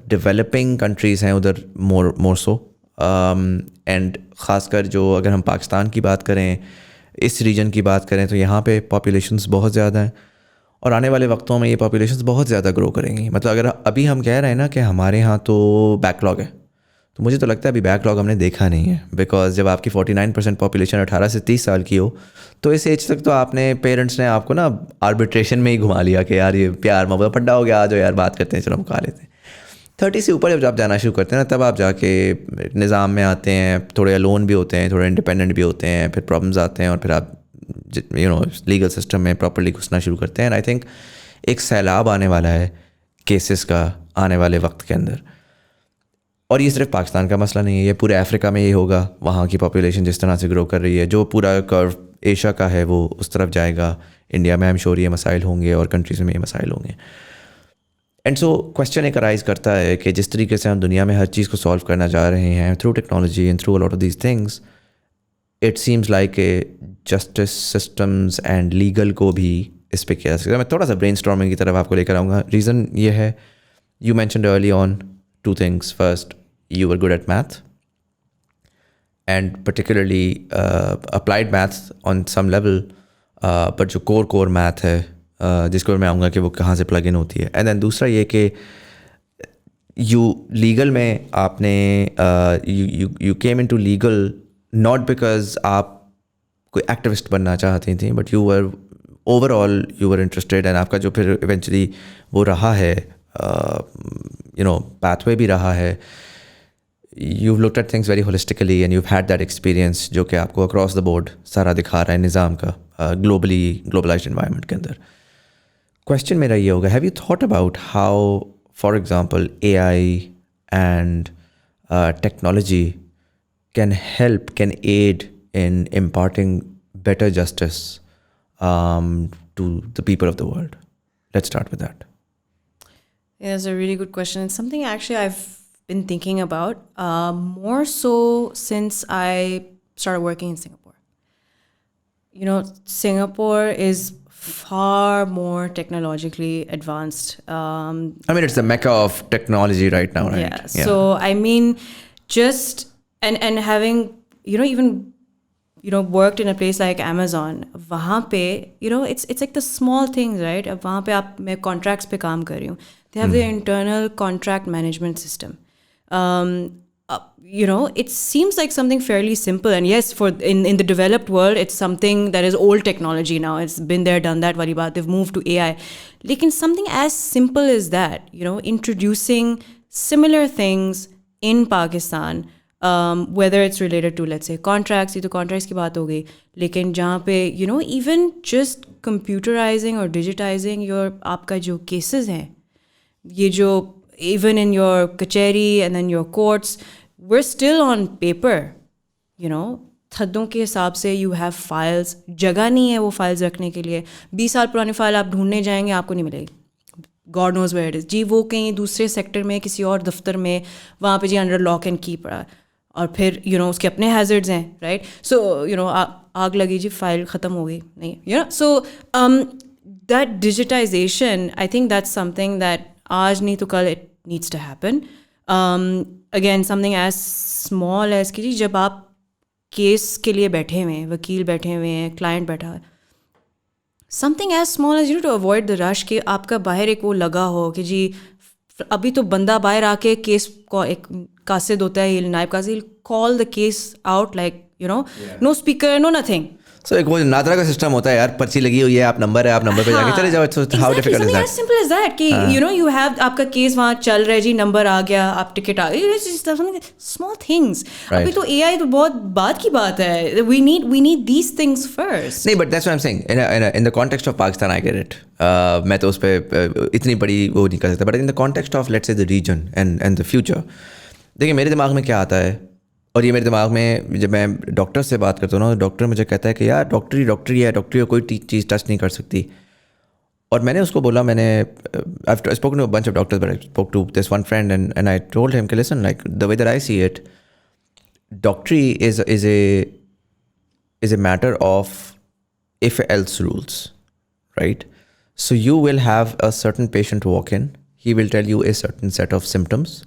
डेवलपिंग कंट्रीज़ हैं उधर मोर सो, एंड ख़ासकर जो अगर हम पाकिस्तान की बात करें, इस रीजन की बात करें, तो यहाँ पे पॉपुलेशंस बहुत ज़्यादा हैं और आने वाले वक्तों में ये पॉपुलेशंस बहुत ज़्यादा ग्रो करेंगी. मतलब अगर अभी हम कह रहे हैं ना कि हमारे यहाँ तो बैकलॉग है, तो मुझे तो लगता है अभी बैकलॉग हमने देखा नहीं है. बिकॉज जब आपकी 49% पॉपुलेशन 18 से 30 साल की हो तो इस एज तक तो आपने पेरेंट्स ने आपको ना आर्बिट्रेशन में ही घुमा लिया कि यार ये प्यार मोहब्बत फड्डा हो गया, आ जाओ यार बात करते हैं, चलो हम खा लेते हैं. 30 से ऊपर जब आप जाना शुरू करते हैं ना, तब आप जाके निज़ाम में आते हैं, थोड़े अलोन भी होते हैं, थोड़े इंडिपेंडेंट भी होते हैं, फिर प्रॉब्लम्स आते हैं और फिर आप लीगल सिस्टम में प्रॉपर्ली घुसना शुरू करते हैं. एंड आई थिंक एक सैलाब आने वाला है केसेस का आने वाले वक्त के अंदर. और ये सिर्फ पाकिस्तान का मसला नहीं है, ये पूरे अफ्रीका में ये होगा. वहाँ की पॉपुलेशन जिस तरह से ग्रो कर रही है, जो पूरा कर्व एशिया का है वो उस तरफ जाएगा. इंडिया में आई एम श्योर ये मसाइल होंगे और कंट्रीज़ में ये मसाइल होंगे. एंड सो क्वेश्चन एक अराइज़ करता है कि जिस तरीके से हम दुनिया में हर चीज़ को सॉल्व करना चाह रहे हैं through technology and through a lot of these things, it seems like a justice systems and legal को भी इस पर किया जा सकता है. मैं थोड़ा सा ब्रेन स्टॉर्मिंग की तरफ आपको लेकर आऊँगा. रीज़न ये है, you mentioned early on two things. First, you were good at math, and particularly applied maths on some level, but जो core math है जिसको मैं आऊँगा कि वो कहाँ से प्लग इन होती है. एंड देन दूसरा ये कि लीगल में आपने you came into legal not because आप कोई एक्टिविस्ट बनना चाहती थी, but you were interested, and आपका जो फिर इवेंचुअली वो रहा है pathway भी रहा है, you've looked at things very holistically and you've had that experience जो कि आपको across the board सारा दिखा रहा है निज़ाम का globalized environment के अंदर. Question मेरा ये होगा, have you thought about how, for example, AI and technology can aid in imparting better justice to the people of the world? Let's start with that. Yeah, that's a really good question. It's something actually I've been thinking about more so since I started working in Singapore. You know, Singapore is far more technologically advanced. I mean, it's the mecca of technology right now, right? Yeah. So I mean, just and having, you know, even, you know, worked in a place like Amazon, वहाँ पे, you know, it's like the small things, right? अब वहाँ पे मैं contracts पे काम कर रही हूँ. They have their internal contract management system. You know, it seems like something fairly simple, and yes, for in the developed world, it's something that is old technology now. It's been there, done that. Wali baat, they've moved to AI. Lekin something as simple as that, you know, introducing similar things in Pakistan, whether it's related to, let's say, contracts. ये तो contracts की बात हो गई. लेकिन जहाँ पे, you know, even just computerizing or digitizing your आपका जो cases हैं, ये जो even in your kacheri and then your courts, we're still on paper, you know. थद्दों के हिसाब से you have files, जगह नहीं है वो files रखने के लिए. 20 साल पुरानी फाइल आप ढूंढने जाएंगे, आपको नहीं मिलेगी. God knows where it is. जी वो कहीं दूसरे सेक्टर में किसी और दफ्तर में वहाँ पे जी अंडर लॉक एंड की पड़ा, और फिर you know उसके अपने हैजर्ड्स हैं, राइट. सो you know आग लगी जी, फाइल ख़त्म हो गई, नहीं, you know. So that digitization, I think that's something that आज नहीं तो कल it needs to happen. Again, something as small as कि जी जब आप केस के लिए बैठे हुए हैं, वकील बैठे हुए हैं, क्लाइंट बैठा है, something as small as, you know, to avoid the rush कि आपका बाहर एक वो लगा हो कि जी अभी तो बंदा बाहर आके केस को एक कासिद होता है, नायब कासिद, call the case out, like, you know, no speaker, no nothing. So एक वो नादरा का सिस्टम होता है यार, पर्ची लगी हुई है, आप नंबर है, आप नंबर पे जाके चले जाओ. So how difficult is that? As simple as that कि you know you have आपका केस वहाँ चल रहा है जी, नंबर आ गया, आप टिकट आ गई, small things. अभी तो AI तो बहुत बाद की बात है. We need these things first. नहीं, but that's what I'm saying. In the context of Pakistan, I get it. मैं तो उस पे इतनी बड़ी वो नहीं कर सकता. But in the context of, let's say, the region and the future, देखिए मेरे दिमाग में क्या आता है, और ये मेरे दिमाग में जब मैं डॉक्टर से बात करता हूँ ना, डॉक्टर मुझे कहता है कि यार डॉक्टरी है, डॉक्टरी कोई चीज़ टच नहीं कर सकती. और मैंने उसको बोला, I've spoken to a bunch of doctors, but I spoke to this one friend and I told him, listen, like the way that I see it, doctory is a matter of if else rules, right? So you will have a certain patient walk in, he will tell you a certain set of symptoms.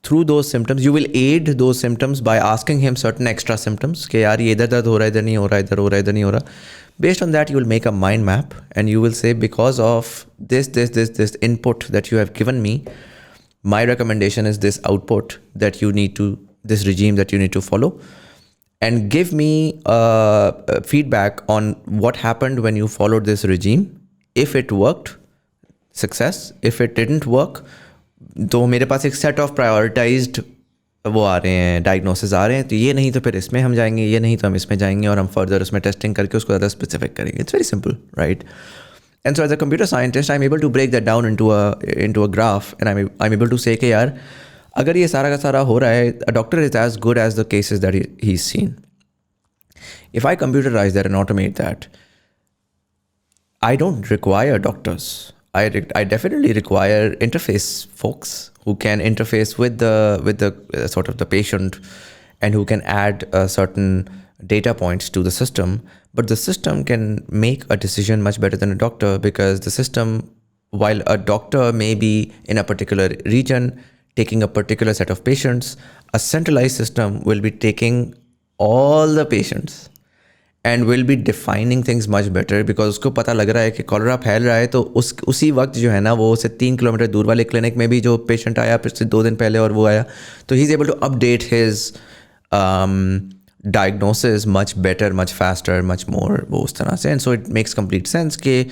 Through those symptoms, you will aid those symptoms by asking him certain extra symptoms. कि यार ये इधर दर्द हो रहा है, इधर नहीं हो रहा, इधर हो रहा है, इधर नहीं हो रहा. Based on that, you will make a mind map and you will say, because of this input that you have given me, my recommendation is this output that you need to, this regime that you need to follow. And give me feedback on what happened when you followed this regime. If it worked, success. If it didn't work, तो मेरे पास एक set of prioritised वो आ रहे हैं, diagnosis आ रहे हैं, तो ये नहीं तो फिर इसमें हम जाएंगे, ये नहीं तो हम इसमें जाएंगे, और हम फर्दर उसमें टेस्टिंग करके उसको ज़्यादा स्पेसिफिक करेंगे. It's very simple, right? And so as a computer scientist I am able to break that down into a graph, and I am able to say कि यार अगर ये सारा का सारा हो रहा है, a doctor is as good as the cases that he is seen. If I computerise that and automate that, I don't require doctors. I definitely require interface folks who can interface with the sort of the patient and who can add certain data points to the system. But the system can make a decision much better than a doctor, because the system, while a doctor may be in a particular region taking a particular set of patients, a centralized system will be taking all the patients and will be defining things much better, because उसको पता लग रहा है कि cholera फैल रहा है, तो उसी वक्त जो है ना, वो उससे 3 किलोमीटर दूर वाले क्लिनिक में भी जो पेशेंट आया फिर से 2 दिन पहले और वो आया, तो he is able to update his diagnosis much better, much faster, much more, वो उस तरह से. And so it makes complete sense कि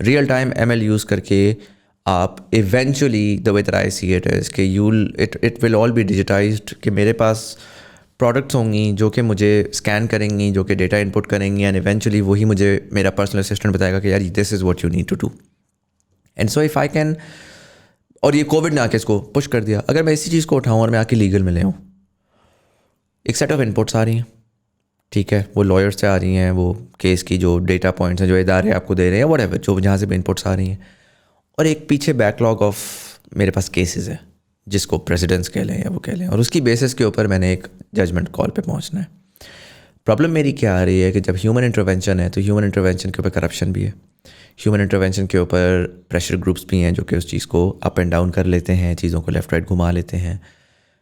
रियल टाइम ML यूज़ करके आप eventually the way that I see it is कि it will all be digitized, कि मेरे पास प्रोडक्ट्स होंगी जो कि मुझे स्कैन करेंगी, जो कि डेटा इनपुट करेंगी, एंड इवेंचुअली वही मुझे मेरा पर्सनल असिस्टेंट बताएगा कि यार this is what you need to do. And so if I can, और ये कोविड ने आके इसको पुश कर दिया, अगर मैं इसी चीज़ को उठाऊँ और मैं आके लीगल में ले आऊँ, एक सेट ऑफ इनपुट्स आ रही हैं, ठीक है, वो लॉयर्स से आ रही हैं, वो केस की जो डेटा पॉइंट्स हैं जो इदारे आपको दे रहे हैं, व्हाटएवर, जो जहाँ से भी इनपुट्स आ रही हैं, और एक पीछे बैकलॉग ऑफ मेरे पास केसेस है जिसको प्रेसिडेंट्स कह लें या वो कह लें, और उसकी बेसिस के ऊपर मैंने एक जजमेंट कॉल पे पहुंचना है. प्रॉब्लम मेरी क्या आ रही है कि जब ह्यूमन इंटरवेंशन है तो ह्यूमन इंटरवेंशन के ऊपर करप्शन भी है, ह्यूमन इंटरवेंशन के ऊपर प्रेशर ग्रुप्स भी हैं जो कि उस चीज़ को अप एंड डाउन कर लेते हैं, चीज़ों को लेफ्ट राइट घुमा लेते हैं.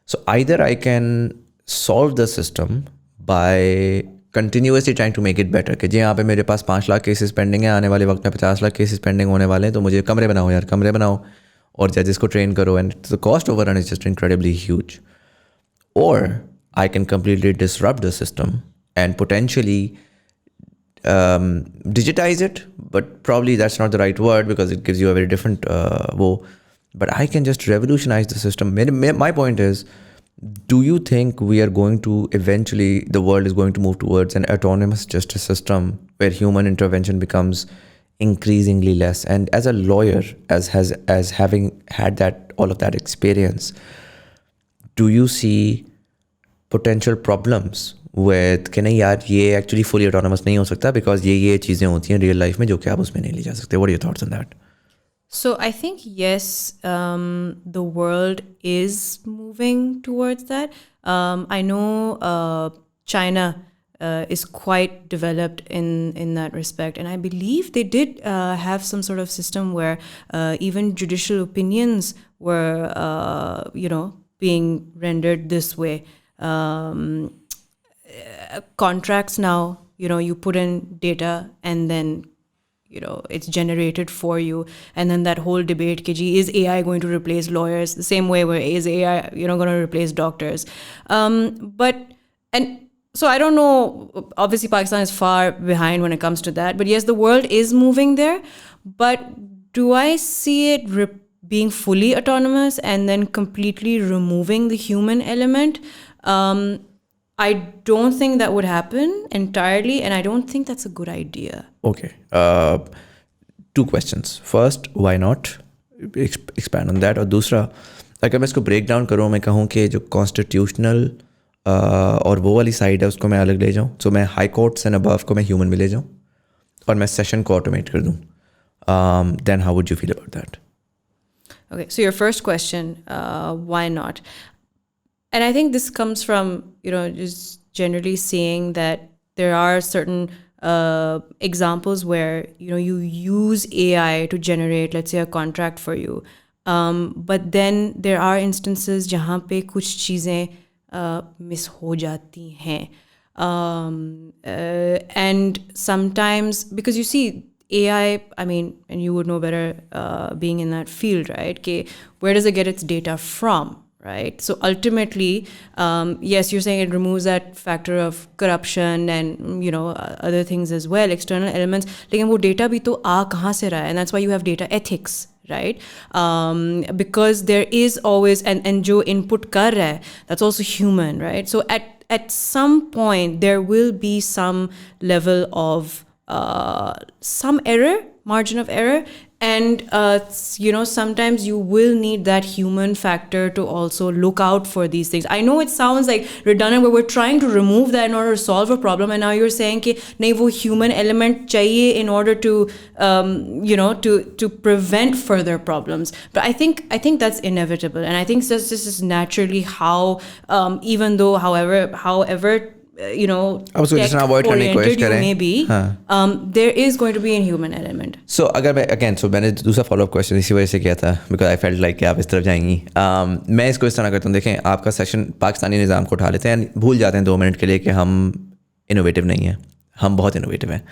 So either I can solve the system by continuously trying to make it better, कि जी यहाँ पे मेरे पास 5 लाख केसेस पेंडिंग है, आने वाले वक्त में 50 लाख केसेस पेंडिंग होने वाले हैं, तो मुझे कमरे बनाओ यार, कमरे बनाओ और जजेस को ट्रेन करो, and the cost overrun is just incredibly huge. और I can completely disrupt the system and potentially digitize it, but probably that's not the right word because it gives you a very different but I can just revolutionize the system. My point is, do you think we are going to eventually, the world is going to move towards an autonomous justice system where human intervention becomes increasingly less? And as a lawyer, as having had all of that experience, do you see potential problems with कि नहीं यार ये actually fully autonomous नहीं हो सकता because ये चीज़ें होती हैं रियल लाइफ में जो कि आप उसमें नहीं ले जा सकते? What are your thoughts on that? So I think yes, the world is moving towards that. I know China is quite developed in that respect, and I believe they did have some sort of system where even judicial opinions were being rendered this way. Contracts now, you put in data and then it's generated for you, and then that whole debate ki is AI going to replace lawyers the same way where is AI going to replace doctors, and so I don't know, obviously Pakistan is far behind when it comes to that, but yes, the world is moving there. But do I see it being fully autonomous and then completely removing the human element? I don't think that would happen entirely, and I don't think that's a good idea. Okay. 2 questions. First, why not? Expand on that. और दूसरा, अगर मैं इसको break down करूँ, मैं कहूँ कि जो कॉन्स्टिट्यूशनल और वो वाली साइड है उसको मैं अलग ले जाऊँ, सो मैं हाई कोर्ट्स एंड अबव को मैं ह्यूमन में ले जाऊँ और मैं सेशन को ऑटोमेट कर दूँ, then how would you feel about that? Okay, so your first question, why not? And I think this comes from, just generally seeing that there are certain examples where, you use AI to generate, let's say, a contract for you. But then there are instances jahan pe kuch cheezein miss ho jati hain. And sometimes, because you see, AI, I mean, and you would know better being in that field, right? Where does it get its data from? Right. So ultimately, yes, you're saying it removes that factor of corruption and, other things as well, external elements. Lekin wo data bhi to aa kahan se raha hai? And that's why you have data ethics, right? Because there is always, and jo input kar raha hai, that's also human, right? So at some point, there will be some level of some error, margin of error. And, sometimes you will need that human factor to also look out for these things. I know it sounds like redundant, but we're trying to remove that in order to solve a problem. And now you're saying कि नहीं वो human element चाहिए in order to, to prevent further problems. But I think that's inevitable. And I think this is naturally how, even though however tech-oriented you may be, there is going to be a human element. So अगर मैं मैंने दूसरा follow up question इसी वजह से किया था because I felt like कि आप इस तरफ जाएंगी. मैं इसको इस तरह करता हूँ, देखें आपका सेशन पाकिस्तानी निज़ाम को उठा लेते हैं, भूल जाते हैं 2 मिनट के लिए कि हम इनोवेटिव नहीं हैं, हम बहुत इनोवेटिव हैं.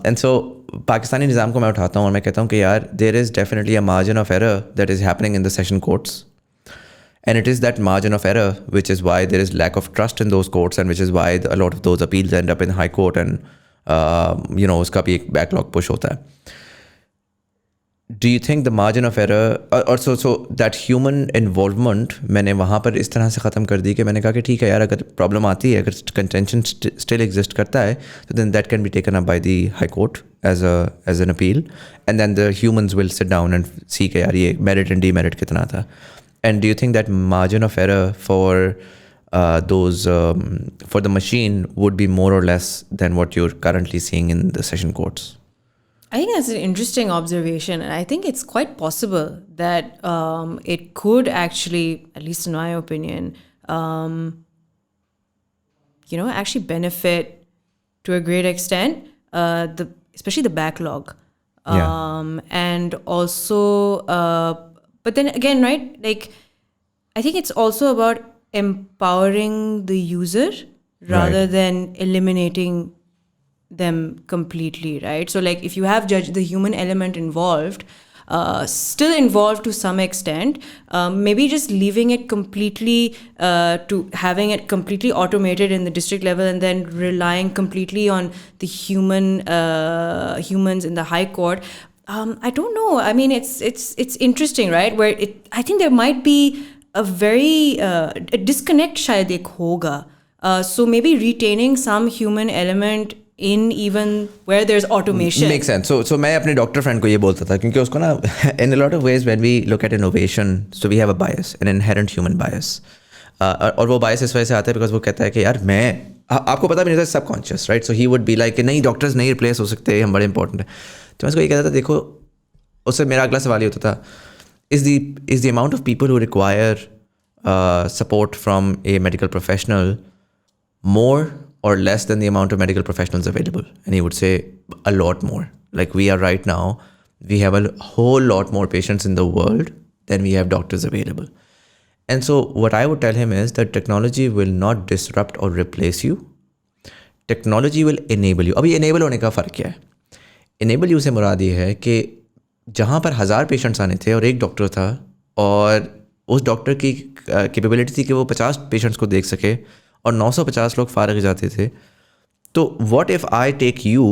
एंड सो पाकिस्तानी निज़ाम को मैं उठाता हूँ और मैं कहता हूँ कि यार there is definitely a margin of error that is happening in the session courts. And it is that margin of error which is why there is lack of trust in those courts, and which is why a lot of those appeals end up in high court, and उसका भी एक backlog push होता है. Do you think the margin of error और so that human involvement मैंने वहाँ पर इस तरह से ख़त्म कर दी कि मैंने कहा कि ठीक है यार, अगर प्रॉब्लम आती है, अगर कंटेंशन स्टिल एग्जिस्ट करता है, तो then that can be taken up by the high court as an appeal, and then the humans will sit down and see के यार ये मेरिट एंड डीमेरिट कितना था. And do you think that margin of error for for the machine would be more or less than what you're currently seeing in the session courts? I think that's an interesting observation, and I think it's quite possible that it could actually, at least in my opinion, actually benefit to a great extent, especially the backlog. And also, but then again, right, like, I think it's also about empowering the user rather than eliminating them completely, right? So like if you have the human element involved, still involved to some extent, maybe just leaving it completely to having it completely automated in the district level and then relying completely on the humans in the high court. I don't know. I mean, it's interesting, right? Where I think there might be a very a disconnect शायद एक होगा. So maybe retaining some human element in even where there's automation. Makes sense. So मैं अपने doctor friend को ये बोलता था, क्योंकि उसको ना in a lot of ways when we look at innovation, so we have a bias, an inherent human bias. और वो bias इस वजह से आता है because वो कहता है कि यार मैं आपको पता भी नहीं था, subconscious, right? So he would be like नहीं, डॉक्टर्स नहीं रिप्लेस हो सकते, हम बड़े इंपॉर्टेंट हैं. तो मैं उसको ये कहता था, देखो, उससे मेरा अगला सवाल ये होता था, is the amount of people who require support from a medical professional more or less than the amount of medical professionals available? And he would say a lot more. Like we are right now, we have a whole lot more patients in the world than we have doctors available. And so what I would tell him is that technology will not disrupt or replace you. Technology will enable you. अभी enable होने का फ़र्क क्या है? Enable you से मुराद ये है कि जहाँ पर 1000 पेशेंट्स आने थे और एक डॉक्टर था, और उस डॉक्टर की कैपेबिलिटी थी कि वो 50 पेशेंट्स को देख सके और 950 लोग फारग जाते थे. तो what if I take you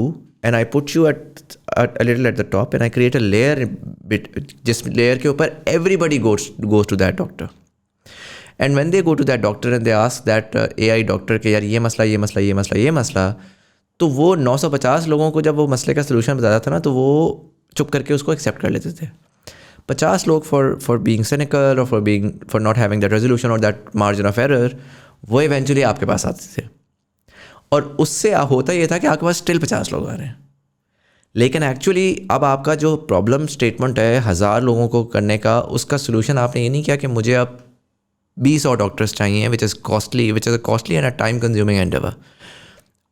and I put you at a little at the top and I create a layer, जिस लेयर के ऊपर everybody goes to that doctor, and when they go to that doctor and they ask that AI doctor के यार ये मसला, ये मसला, ये मसला, ये मसला, तो वो 950 लोगों को जब वो मसले का सलूशन बताता था ना, तो वो चुप करके उसको एक्सेप्ट कर लेते थे. 50 लोग फॉर बीइंग सिनिकल और for not having that resolution और दैट मार्जिन ऑफ एरर, वो इवेंचुअली आपके पास आते थे. और उससे होता ये था कि आपके पास स्टिल 50 लोग आ रहे हैं, लेकिन एक्चुअली अब आपका जो प्रॉब्लम स्टेटमेंट है 1000 लोगों को करने का, उसका सोल्यूशन आपने ये नहीं किया कि मुझे अब 20 और डॉक्टर्स चाहिए, which is a costly and a time consuming Endeavour.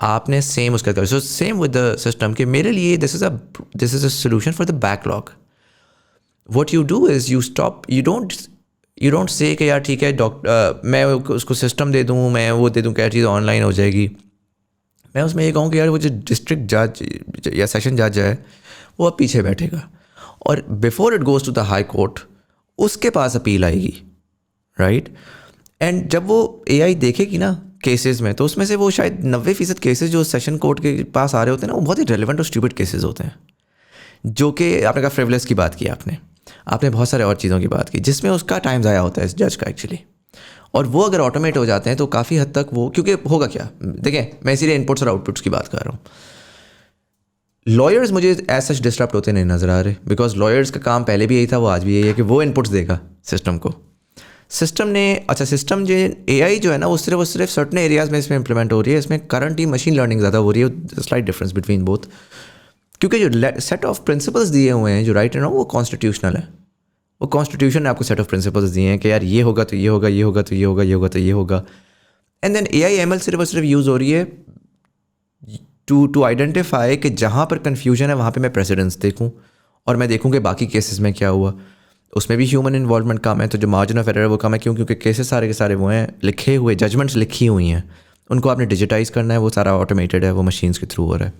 आपने सेम उसका कर. So same with the system कि मेरे लिए this is a solution for the backlog. What you do is you stop, you don't say कि यार ठीक है मैं उसको सिस्टम दे दूँ, मैं वो दे दूँ, क्या चीज़ ऑनलाइन हो जाएगी. मैं उसमें ये कहूँ कि यार वो जो डिस्ट्रिक्ट जज या सेशन जज है वो अब पीछे बैठेगा, और before it goes to the high court उसके पास अपील आएगी, राइट? एंड जब वो AI देखेगी ना केसेस में, तो उसमें से वो शायद 90% केसेस जो सेशन कोर्ट के पास आ रहे होते हैं ना, वो बहुत ही रेलिवेंट और स्टूपिड केसेस होते हैं. जो कि आपने कहा फ्रिवलेस की बात की, आपने बहुत सारे और चीज़ों की बात की जिसमें उसका टाइम ज़ाया होता है इस जज का एक्चुअली. और वो अगर ऑटोमेट हो जाते हैं तो काफ़ी हद तक वो, क्योंकि होगा क्या, देखें, मैं इसीलिए इनपुट्स और आउटपुट्स की बात कर रहा हूँ. लॉयर्स मुझे एज सच डिस्टर्ब होते नहीं नज़र आ रहे, बिकॉज लॉयर्स का काम पहले भी यही था, वो आज भी यही है कि वो इनपुट्स देगा सिस्टम को. सिस्टम जो AI जो है ना, वो सिर्फ सर्टन एरियाज़ में इसमें इंप्लीमेंट हो रही है. इसमें करंटली मशीन लर्निंग ज़्यादा हो रही है, स्लाइट डिफरेंस बिटवीन बोथ, क्योंकि जो सेट ऑफ प्रिंसिपल्स दिए हुए हैं जो राइट है ना, वो कॉन्स्टिट्यूशनल है. वो कॉन्स्टिट्यूशन ने आपको सेट ऑफ प्रिंसिपल्स दिए हैं कि यार ये होगा तो ये होगा, ये होगा तो ये होगा, ये होगा तो ये होगा. एंड देन AI ML सिर्फ यूज़ हो रही है टू आइडेंटिफाई कि जहाँ पर कन्फ्यूजन है वहाँ पे मैं प्रेसिडेंस देखूँ, और मैं देखूँ कि बाकी केसेस में क्या हुआ. उसमें भी ह्यूमन इन्वॉल्वमेंट कम है, तो जो मार्जिन ऑफ एरर है वो कम है. क्योंकि केसेस सारे के सारे वो हैं लिखे हुए, जजमेंट्स लिखी हुई हैं, उनको आपने डिजिटाइज करना है, वो सारा ऑटोमेटेड है, वो मशीन्स के थ्रू हो रहा है.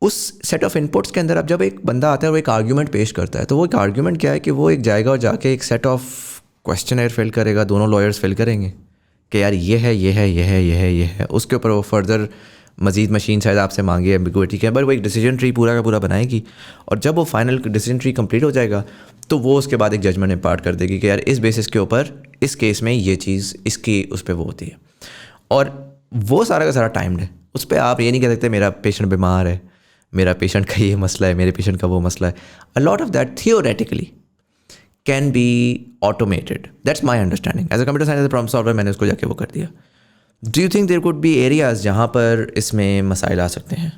उस सेट ऑफ इनपुट्स के अंदर अब जब एक बंदा आता है वो एक आर्ग्यूमेंट पेश करता है, तो वो एक आर्ग्यूमेंट क्या है कि वो एक जाएगा और जाके एक सेट ऑफ क्वेश्चनर फिल करेगा, दोनों लॉयर्स फिल करेंगे कि यार ये है, ये है, ये है, ये है, ये है. उसके ऊपर वो फर्दर मज़ीद मशीन शायद आपसे मांगे एम्बिग्विटी के, बट वो एक डिसीजन ट्री पूरा का पूरा बनाएगी, और जब वो फाइनल डिसीजन ट्री कंप्लीट हो जाएगा तो वो उसके बाद एक जजमेंट इम्पार्ट कर देगी कि यार इस बेसिस के ऊपर इस केस में ये चीज़ इसकी उस पर वो होती है, और वो सारा का सारा टाइम्ड है. उस पर आप ये नहीं कह सकते मेरा पेशेंट बीमार है, मेरा पेशेंट का ये मसला है, मेरे पेशेंट का वो मसला है. A lot of that theoretically can be automated. That's my understanding. As a computer science problem solver मैंने उसको जाके वो कर दिया. Do you think there could be areas जहाँ पर इसमें मसाइल आ सकते हैं?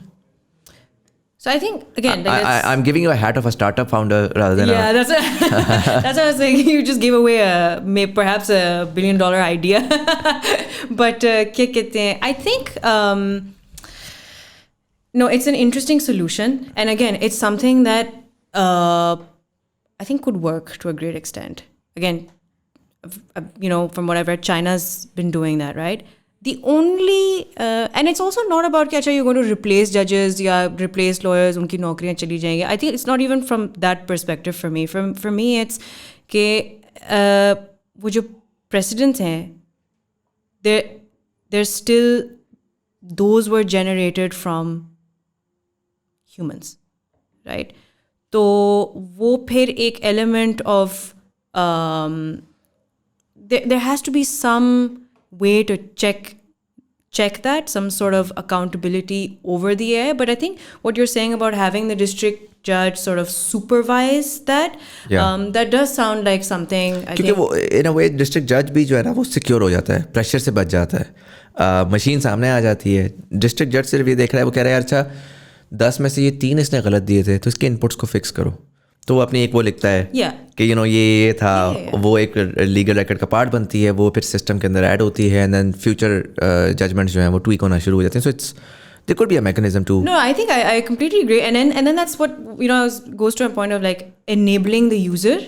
So I think again, I'm giving you a hat of a startup founder rather than that's what I was saying. You just gave away perhaps $1 billion idea. But I think no, it's an interesting solution, and again, it's something that I think could work to a great extent. Again, from what I've read, China's been doing that, right? The only and it's also not about कि अच्छा you're going to replace judges या replace lawyers, उनकी नौकरियाँ चली जाएंगी. I think it's not even from that perspective for me. For me, it's कि वो जो precedents हैं, they're still, those were generated from humans, right? तो वो फिर एक element of there has to be some way to check that, some sort of accountability over the air. But I think what you're saying about having the district judge sort of supervise that, that does sound like something. क्योंकि वो in a way district judge भी जो है ना वो secure हो जाता है, प्रेशर से बच जाता है, मशीन सामने आ जाती है. डिस्ट्रिक्ट जज सिर्फ ये देख रहा है, वो कह रहा है अच्छा 10 में से ये 3 इसने गलत दिए थे तो इसके इनपुट्स को फिक्स करो, तो वो अपनी एक वो लिखता है कि ये था, वो एक लीगल रिकॉर्ड का पार्ट बनती है, वो फिर सिस्टम के अंदर ऐड होती है, एंड देन फ्यूचर जजमेंट्स जो हैं वो ट्वीक होना शुरू हो जाते हैं. So it's there could be a mechanism to. No, I think I completely agree, and then that's what goes to a point of like enabling the user.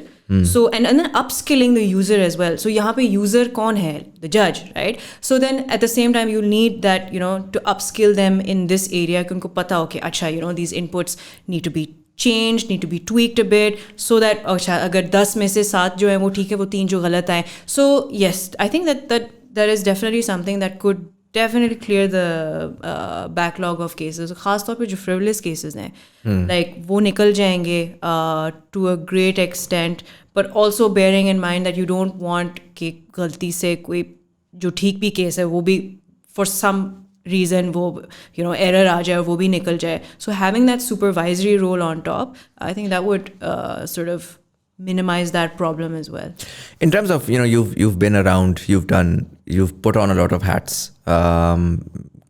So and then upskilling the user as well. So यहाँ पे user कौन है? The judge, right? So then at the same time you need that to upskill them in this area कि उनको पता हो कि अच्छा these inputs need to be changed, need to be tweaked a bit, so that अच्छा अगर 10 में से 7 जो है वो ठीक है, वो 3 जो गलत आए. So yes, I think that is definitely something that could definitely clear the backlog of cases. खास तौर पे जो frivolous cases हैं, like वो निकल जाएंगे to a great extent, but also bearing in mind that you don't want कि गलती से कोई जो ठीक भी केस है वो भी for some reason वो error आ जाए, वो भी निकल जाए. So having that supervisory role on top, I think that would sort of minimize that problem as well. In terms of you've been around, you've put on a lot of hats,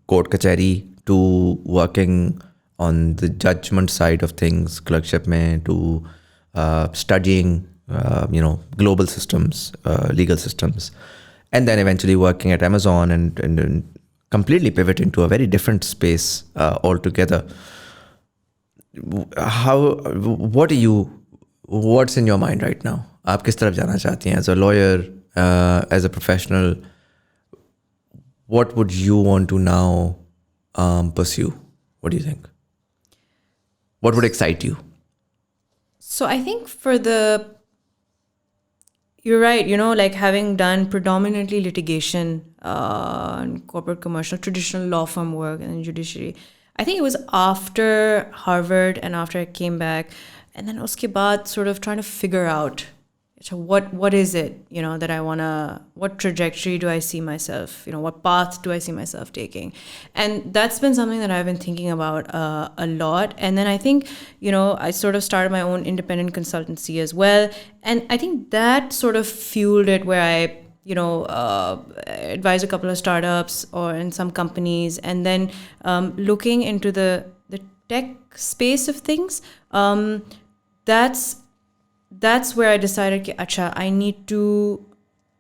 court kachari to working on the judgment side of things, clerkship mein, to studying global systems, legal systems, and then eventually working at Amazon and completely pivot into a very different space altogether. What's in your mind right now? आप किस तरफ जाना चाहती हैं as a lawyer, as a professional? What would you want to now pursue? What do you think? What would excite you? So I think you're right, like having done predominantly litigation and corporate commercial, traditional law firm work and judiciary. I think it was after Harvard and after I came back, and then uske baad sort of trying to figure out what is it, that I want to, what trajectory do I see myself, what path do I see myself taking? And that's been something that I've been thinking about a lot. And then I think, I sort of started my own independent consultancy as well. And I think that sort of fueled it, where I, advise a couple of startups or in some companies, and then looking into the tech space of things. That's where I decided कि अच्छा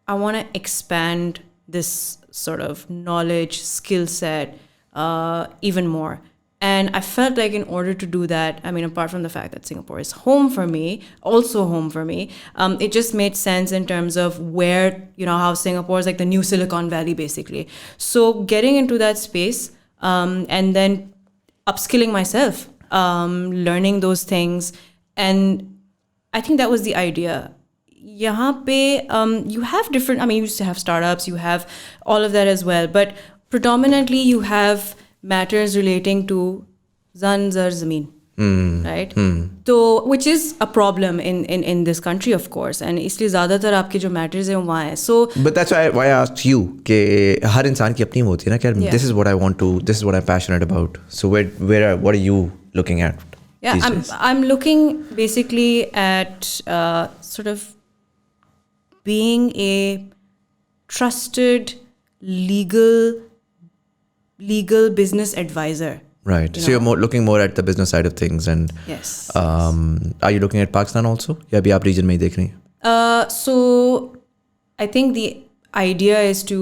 I want to expand this sort of knowledge, skill set even more. And I felt like in order to do that, I mean, apart from the fact that Singapore is home for me, it just made sense in terms of where, how Singapore is like the new Silicon Valley, basically. So getting into that space and then upskilling myself, learning those things. And I think that was the idea. Yahan pe, you have different, you used to have startups, you have all of that as well. But predominantly you have matters relating to zan, zar, zameen. Right? So, which is a problem in this country, of course. And इसलिए ज़्यादातर आपके जो matters हैं वहाँ हैं. So, But that's why I asked you कि हर इंसान की अपनी होती है ना कि this is what I want to, this is what I'm passionate about. So what are you looking at? Yeah, I'm looking basically at sort of being a trusted legal business advisor. Right. So you're looking more at the business side of things, and yes. Are you looking at Pakistan also? या भी आप region में ही देख रही हैं? So I think the idea is to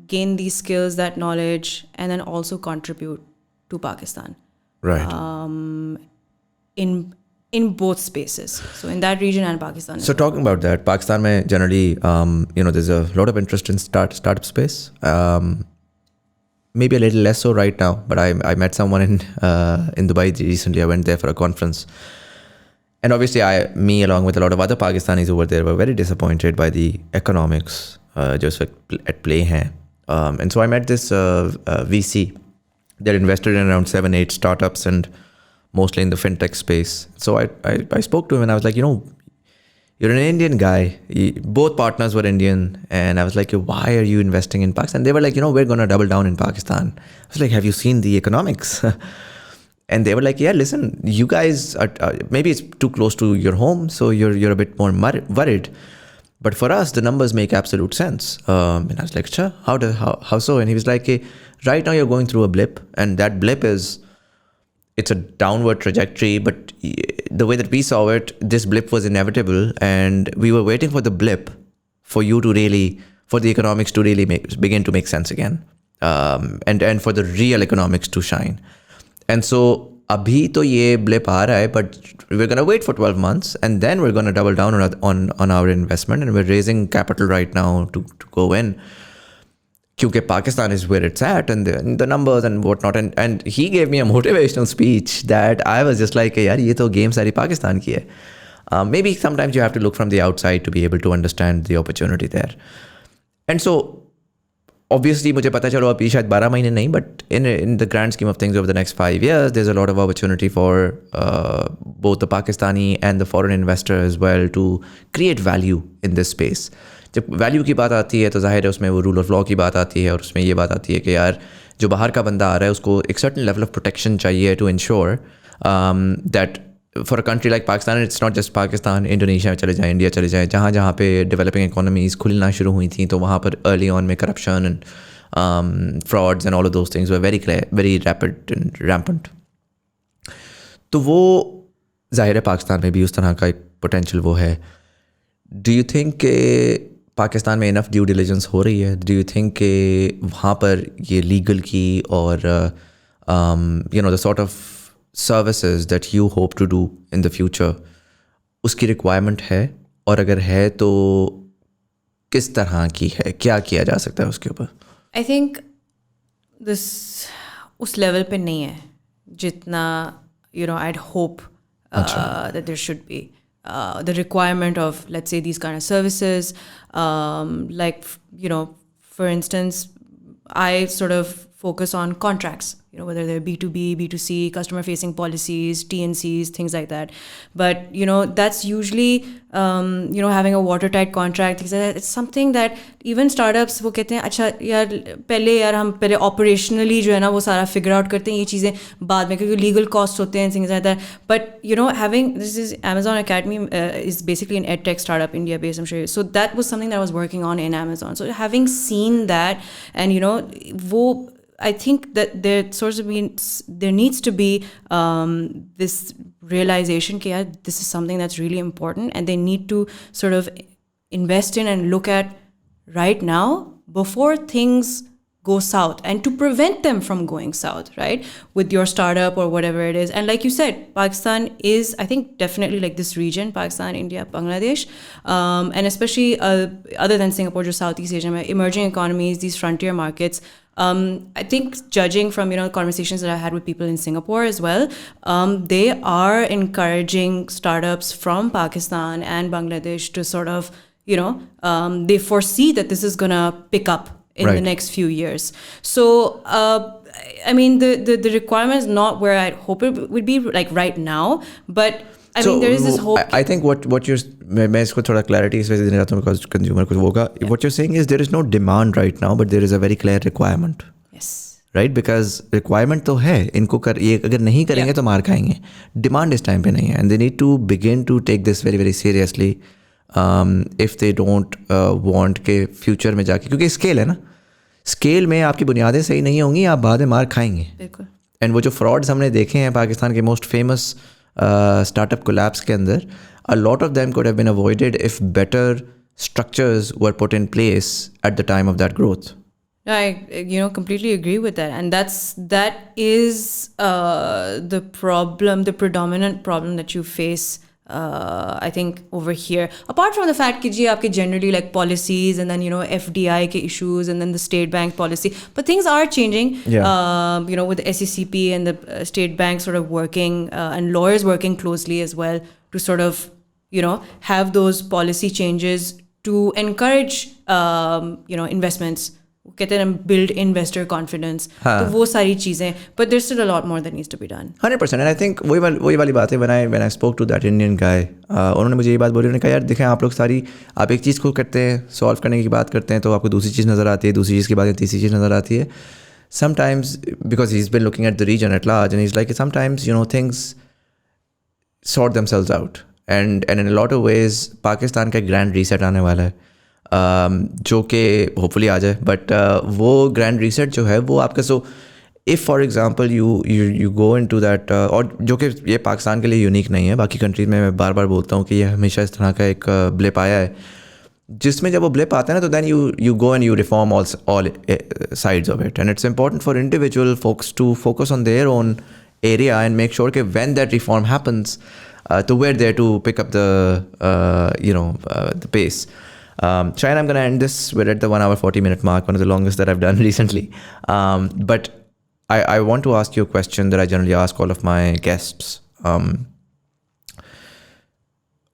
gain these skills, that knowledge, and then also contribute to Pakistan. Right. In both spaces. So in that region and Pakistan. So talking about that, Pakistan mein generally, there's a lot of interest in startup space. Maybe a little less so right now, but I met someone in Dubai recently. I went there for a conference. And obviously me along with a lot of other Pakistanis over there were very disappointed by the economics just at play hain. And so I met this VC. They're invested in around 7-8 startups and mostly in the fintech space. So I spoke to him and I was like, you're an Indian guy. Both partners were Indian. And I was like, why are you investing in Pakistan? They were like, we're going to double down in Pakistan. I was like, have you seen the economics? And they were like, yeah, listen, you guys are, maybe it's too close to your home, so you're a bit more worried. But for us, the numbers make absolute sense. And I was like, sure, how so? And he was like, hey, right now you're going through a blip, and that blip it's a downward trajectory, but the way that we saw it, this blip was inevitable, and we were waiting for the blip for the economics to really begin to make sense again, and for the real economics to shine. And so abhi to ye blip aa raha hai, but we're going to wait for 12 months, and then we're going to double down on our investment, and we're raising capital right now to go in. Because Pakistan is where it's at, and the numbers and whatnot. And he gave me a motivational speech that I was just like, yaar, ye to game sari Pakistan ki hai. Maybe sometimes you have to look from the outside to be able to understand the opportunity there. And so, obviously, मुझे पता चलो अभी शायद 12 महीने नहीं, but in the grand scheme of things over the next 5 years, there's a lot of opportunity for both the Pakistani and the foreign investor as well to create value in this space. जब value की बात आती है तो जाहिर है उसमें वो रूल ऑफ लॉ की बात आती है, और उसमें ये बात आती है कि यार जो बाहर का बंदा आ रहा है उसको एक सर्टन लेवल ऑफ प्रोटेक्शन चाहिए to ensure that for a country like Pakistan, it's not just Pakistan, Indonesia चले जाएँ, इंडिया चले जाएँ, जहाँ पे डेवलपिंग इकोनॉमीज़ खुलना शुरू हुई थी, तो वहाँ पर अर्ली ऑन में corruption and frauds and all of those things were very rapid and rampant. तो वो जाहिर है पाकिस्तान में भी उस तरह का एक पोटेंशियल वो है. डू यू थिंक के पाकिस्तान में इनफ ड्यू डिलिजेंस हो रही है? डू यू थिंक कि वहाँ पर ये लीगल की और the sort of services that you hope to do in the future, उसकी रिक्वायरमेंट है? और अगर है तो किस तरह की है, क्या किया जा सकता है उसके ऊपर? आई थिंक दिस उस लेवल पे नहीं है जितना I'd hope that there should be. The requirement of, let's say, these kind of services, like, for instance, I sort of focus on contracts, whether they're B2B, B2C, customer-facing policies, TNCs, things like that. But, that's usually, having a watertight contract. It's something that even startups, वो कहते हैं अच्छा यार हम पहले operationally जो है ना वो सारा figure out करते हैं ये चीज़ें बाद में, क्योंकि legal costs होते हैं, things like that. But, having, this is Amazon Academy is basically an edtech startup, India-based, I'm sure. So that was something that I was working on in Amazon. So having seen that, and, I think that there needs to be this realization that this is something that's really important, and they need to sort of invest in and look at right now before things go south, and to prevent them from going south, right, with your startup or whatever it is. And like you said, Pakistan is, I think, definitely like this region, Pakistan, India, Bangladesh, and especially other than Singapore, just Southeast Asia, emerging economies, these frontier markets. I think judging from conversations that I had with people in Singapore as well, they are encouraging startups from Pakistan and Bangladesh to sort of, they foresee that this is going to pick up in the next few years. So I mean, the requirement is not where I'd hope it would be like right now, but I mean, there is this hope. I think what you're, मैं इसको थोड़ा clarity इस वजह से देना चाहता हूँ because consumer कुछ होगा. What you're saying is there is no demand right now, but there is a very clear requirement. Yes. Right, because requirement तो है, इनको कर ये अगर नहीं करेंगे तो मार खाएंगे. Demand इस time पे नहीं है, and they need to begin to take this very very seriously if they don't want के future में जाके, क्योंकि scale है ना, scale में आपकी बुनियादें सही नहीं होंगी, आप बाद में मार खाएंगे. बिल्कुल. And वो जो frauds हमने देखे हैं पाकिस्तान के most famous startup collapse के अंदर, a lot of them could have been avoided if better structures were put in place at the time of that growth. I completely agree with that, and that is the problem, the predominant problem that you face. I think over here, apart from the fact that you generally like policies and then FDI ke issues and then the state bank policy, but things are changing. With the SECP and the state bank sort of working and lawyers working closely as well to sort of have those policy changes to encourage investments. कहते हैं build investor confidence. तो वो सारी चीज़ें, but there's still a lot more that needs to be done. 100%. And I think वही वाली बात है. When I spoke to that Indian guy, उन्होंने मुझे ये बात बोली, उन्होंने कहा यार देखें आप लोग सारी, आप एक चीज़ को करते हैं, सॉल्व करने की बात करते हैं तो आपको दूसरी चीज़ नज़र आती है, दूसरी चीज़ के बाद तीसरी चीज़ नज़र आती है. Sometimes because he's been looking at the region at large and he's like sometimes things sort themselves out. And in a lot of ways Pakistan का grand reset आने वाला है. जो कि होपफुली आ जाए, बट वो ग्रैंड रीसेट जो है वो आपका, so if for example you go into that, और जो कि ये पाकिस्तान के लिए यूनिक नहीं है, बाकी कंट्रीज में मैं बार बार बोलता हूँ कि ये हमेशा इस तरह का एक ब्लिप आया है, जिसमें जब वो ब्लिप आता है ना तो then you go and you reform all sides of it, and it's important for individual folks to focus on their own area and make sure that when that reform happens, to we're there to pick up the pace. Shayyan, I'm going to end this. We're at the 1 hour 40 minute mark, one of the longest that I've done recently. But I want to ask you a question that I generally ask all of my guests.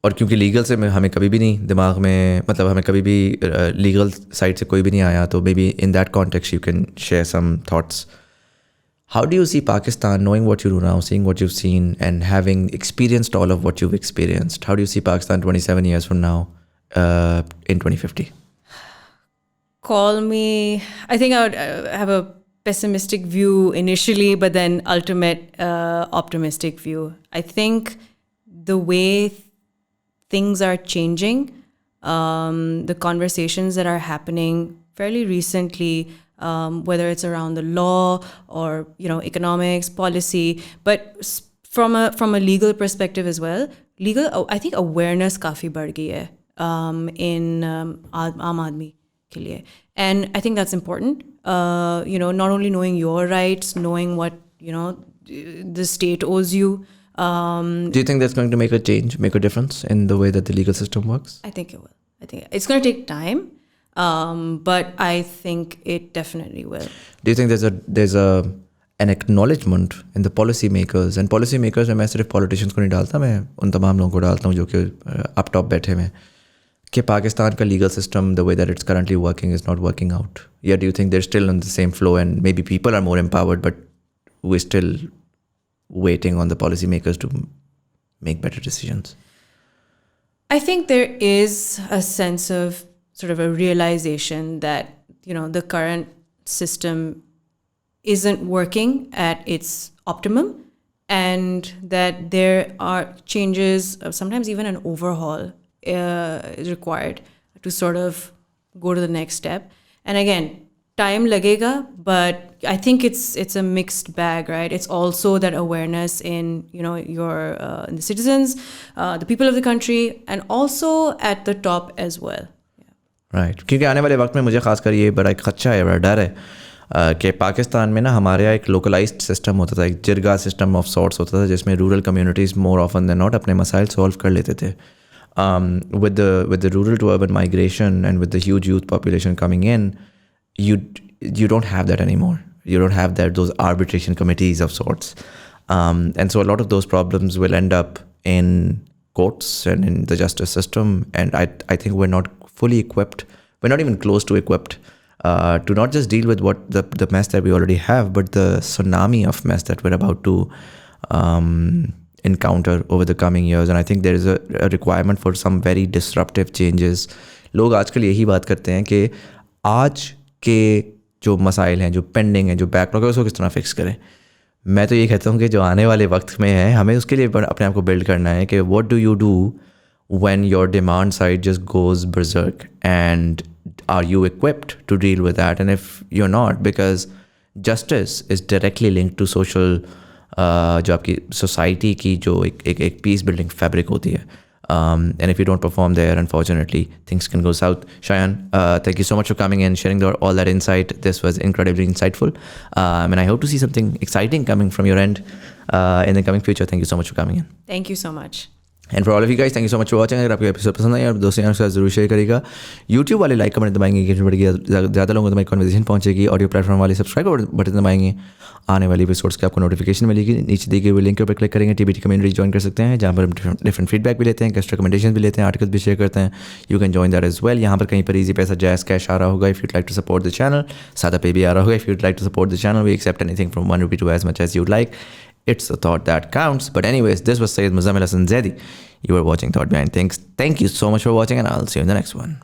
और क्योंकि legal से हमें कभी भी नहीं दिमाग में, मतलब हमें कभी भी लीगल साइड से कोई भी नहीं आया, तो maybe in that context you can share some thoughts. How do you see Pakistan, knowing what you do now, seeing what you've seen, and having experienced all of what you've experienced? How do you see Pakistan 27 years from now, in 2050? Call me. I think I would have a pessimistic view initially, but then ultimate optimistic view. I think the way things are changing, the conversations that are happening fairly recently, whether it's around the law or economics, policy, but from a legal perspective as well, I think awareness काफ़ी बढ़ गई है in आम आदमी के लिए, and I think that's important. Not only knowing your rights, knowing what the state owes you. Do you think that's going to make a difference in the way that the legal system works? I think it will. I think it's going to take time. But I think it definitely will. Do you think there's an acknowledgement in the policymakers, and policymakers में मैं सिर्फ politicians को नहीं डालता, मैं उन तमाम लोगों को डालता हूँ जो कि up top बैठे हैं, कि पाकिस्तान का legal system, the way that it's currently working, is not working out? Yeah, do you think they're still on the same flow, and maybe people are more empowered, but we're still waiting on the policymakers to make better decisions? I think there is a sense of sort of a realization that the current system isn't working at its optimum, and that there are changes, sometimes even an overhaul is required to sort of go to the next step. And again, time lagega, but I think it's a mixed bag, right? It's also that awareness in in the citizens, the people of the country, and also at the top as well. Right, क्योंकि आने वाले वक्त में मुझे खासकर ये बड़ा एक खदशा है, बड़ा डर है कि पाकिस्तान में ना हमारे यहाँ एक लोकलाइज्ड सिस्टम होता था, एक जिरगा सिस्टम ऑफ सॉर्ट्स होता था, जिसमें rural communities more often than not अपने मसाइल सॉल्व कर लेते थे. with the rural to urban migration and with the huge youth population coming in, you don't have that anymore. You don't have those arbitration committees of sorts, and so a lot of those problems will end up in courts and in the justice system. And I think we're not fully equipped. We're not even close to equipped to not just deal with what the mess that we already have, but the tsunami of mess that we're about to encounter over the coming years. And I think there is a requirement for some very disruptive changes. लोग आजकल यही बात करते हैं कि आज के जो मसाइल हैं, जो पेंडिंग हैं, जो बैकलॉग है, उसको किस तरह फिक्स करें. मैं तो ये कहता हूँ कि जो आने वाले वक्त में है, हमें उसके लिए अपने आप को बिल्ड करना है कि what do you do when your demand side just goes berserk, and are you equipped to deal with that? And if you're not, because justice is directly linked to social जो आपकी society की जो एक peace building fabric होती है, and if you don't perform there, unfortunately things can go south. Shayyan, thank you so much for coming and sharing all that insight. This was incredibly insightful, and I hope to see something exciting coming from your end in the coming future. Thank you so much for coming in. Thank you so much. And for all of you guys, thank you so much for watching. अगर आपको episode पसंद आया और दोस्तों के साथ जरूर share करिएगा. यूट्यूब वाले लाइक कमेंट दबाएंगे, एंगेजमेंट बढ़ेगी, ज़्यादा लोगों तक हमारी कन्वर्सेशन पहुंचेगी. ऑडियो प्लेटफॉर्म वाले सब्सक्राइब बटन दबाएंगे, आने वाली एपिसोड्स की आपको नोटिफिकेशन मिलेगी. नीचे दिए गए लिंक पर क्लिक करेंगे, TBT कम्युनिटी ज्वाइन कर सकते हैं, जहाँ पर हम डिफरेंट फीडबैक भी लेते हैं, गेस्ट रिकमेंडेशन भी लेते हैं, आर्टिकल भी शेयर करते हैं. You can join that as well. यहाँ पर कहीं पर ईजी पैसा जैस कैश आ रहा होगा. If you'd like to support the channel, सादा पे भी आ रहा होगा. If you'd like to support the channel, we accept anything from ₹1 to as much as you'd like. It's a thought that counts. But anyways, this was Sayyid Muzamil Hasan Zaidi. You were watching Thought Behind Things. Thank you so much for watching, and I'll see you in the next one.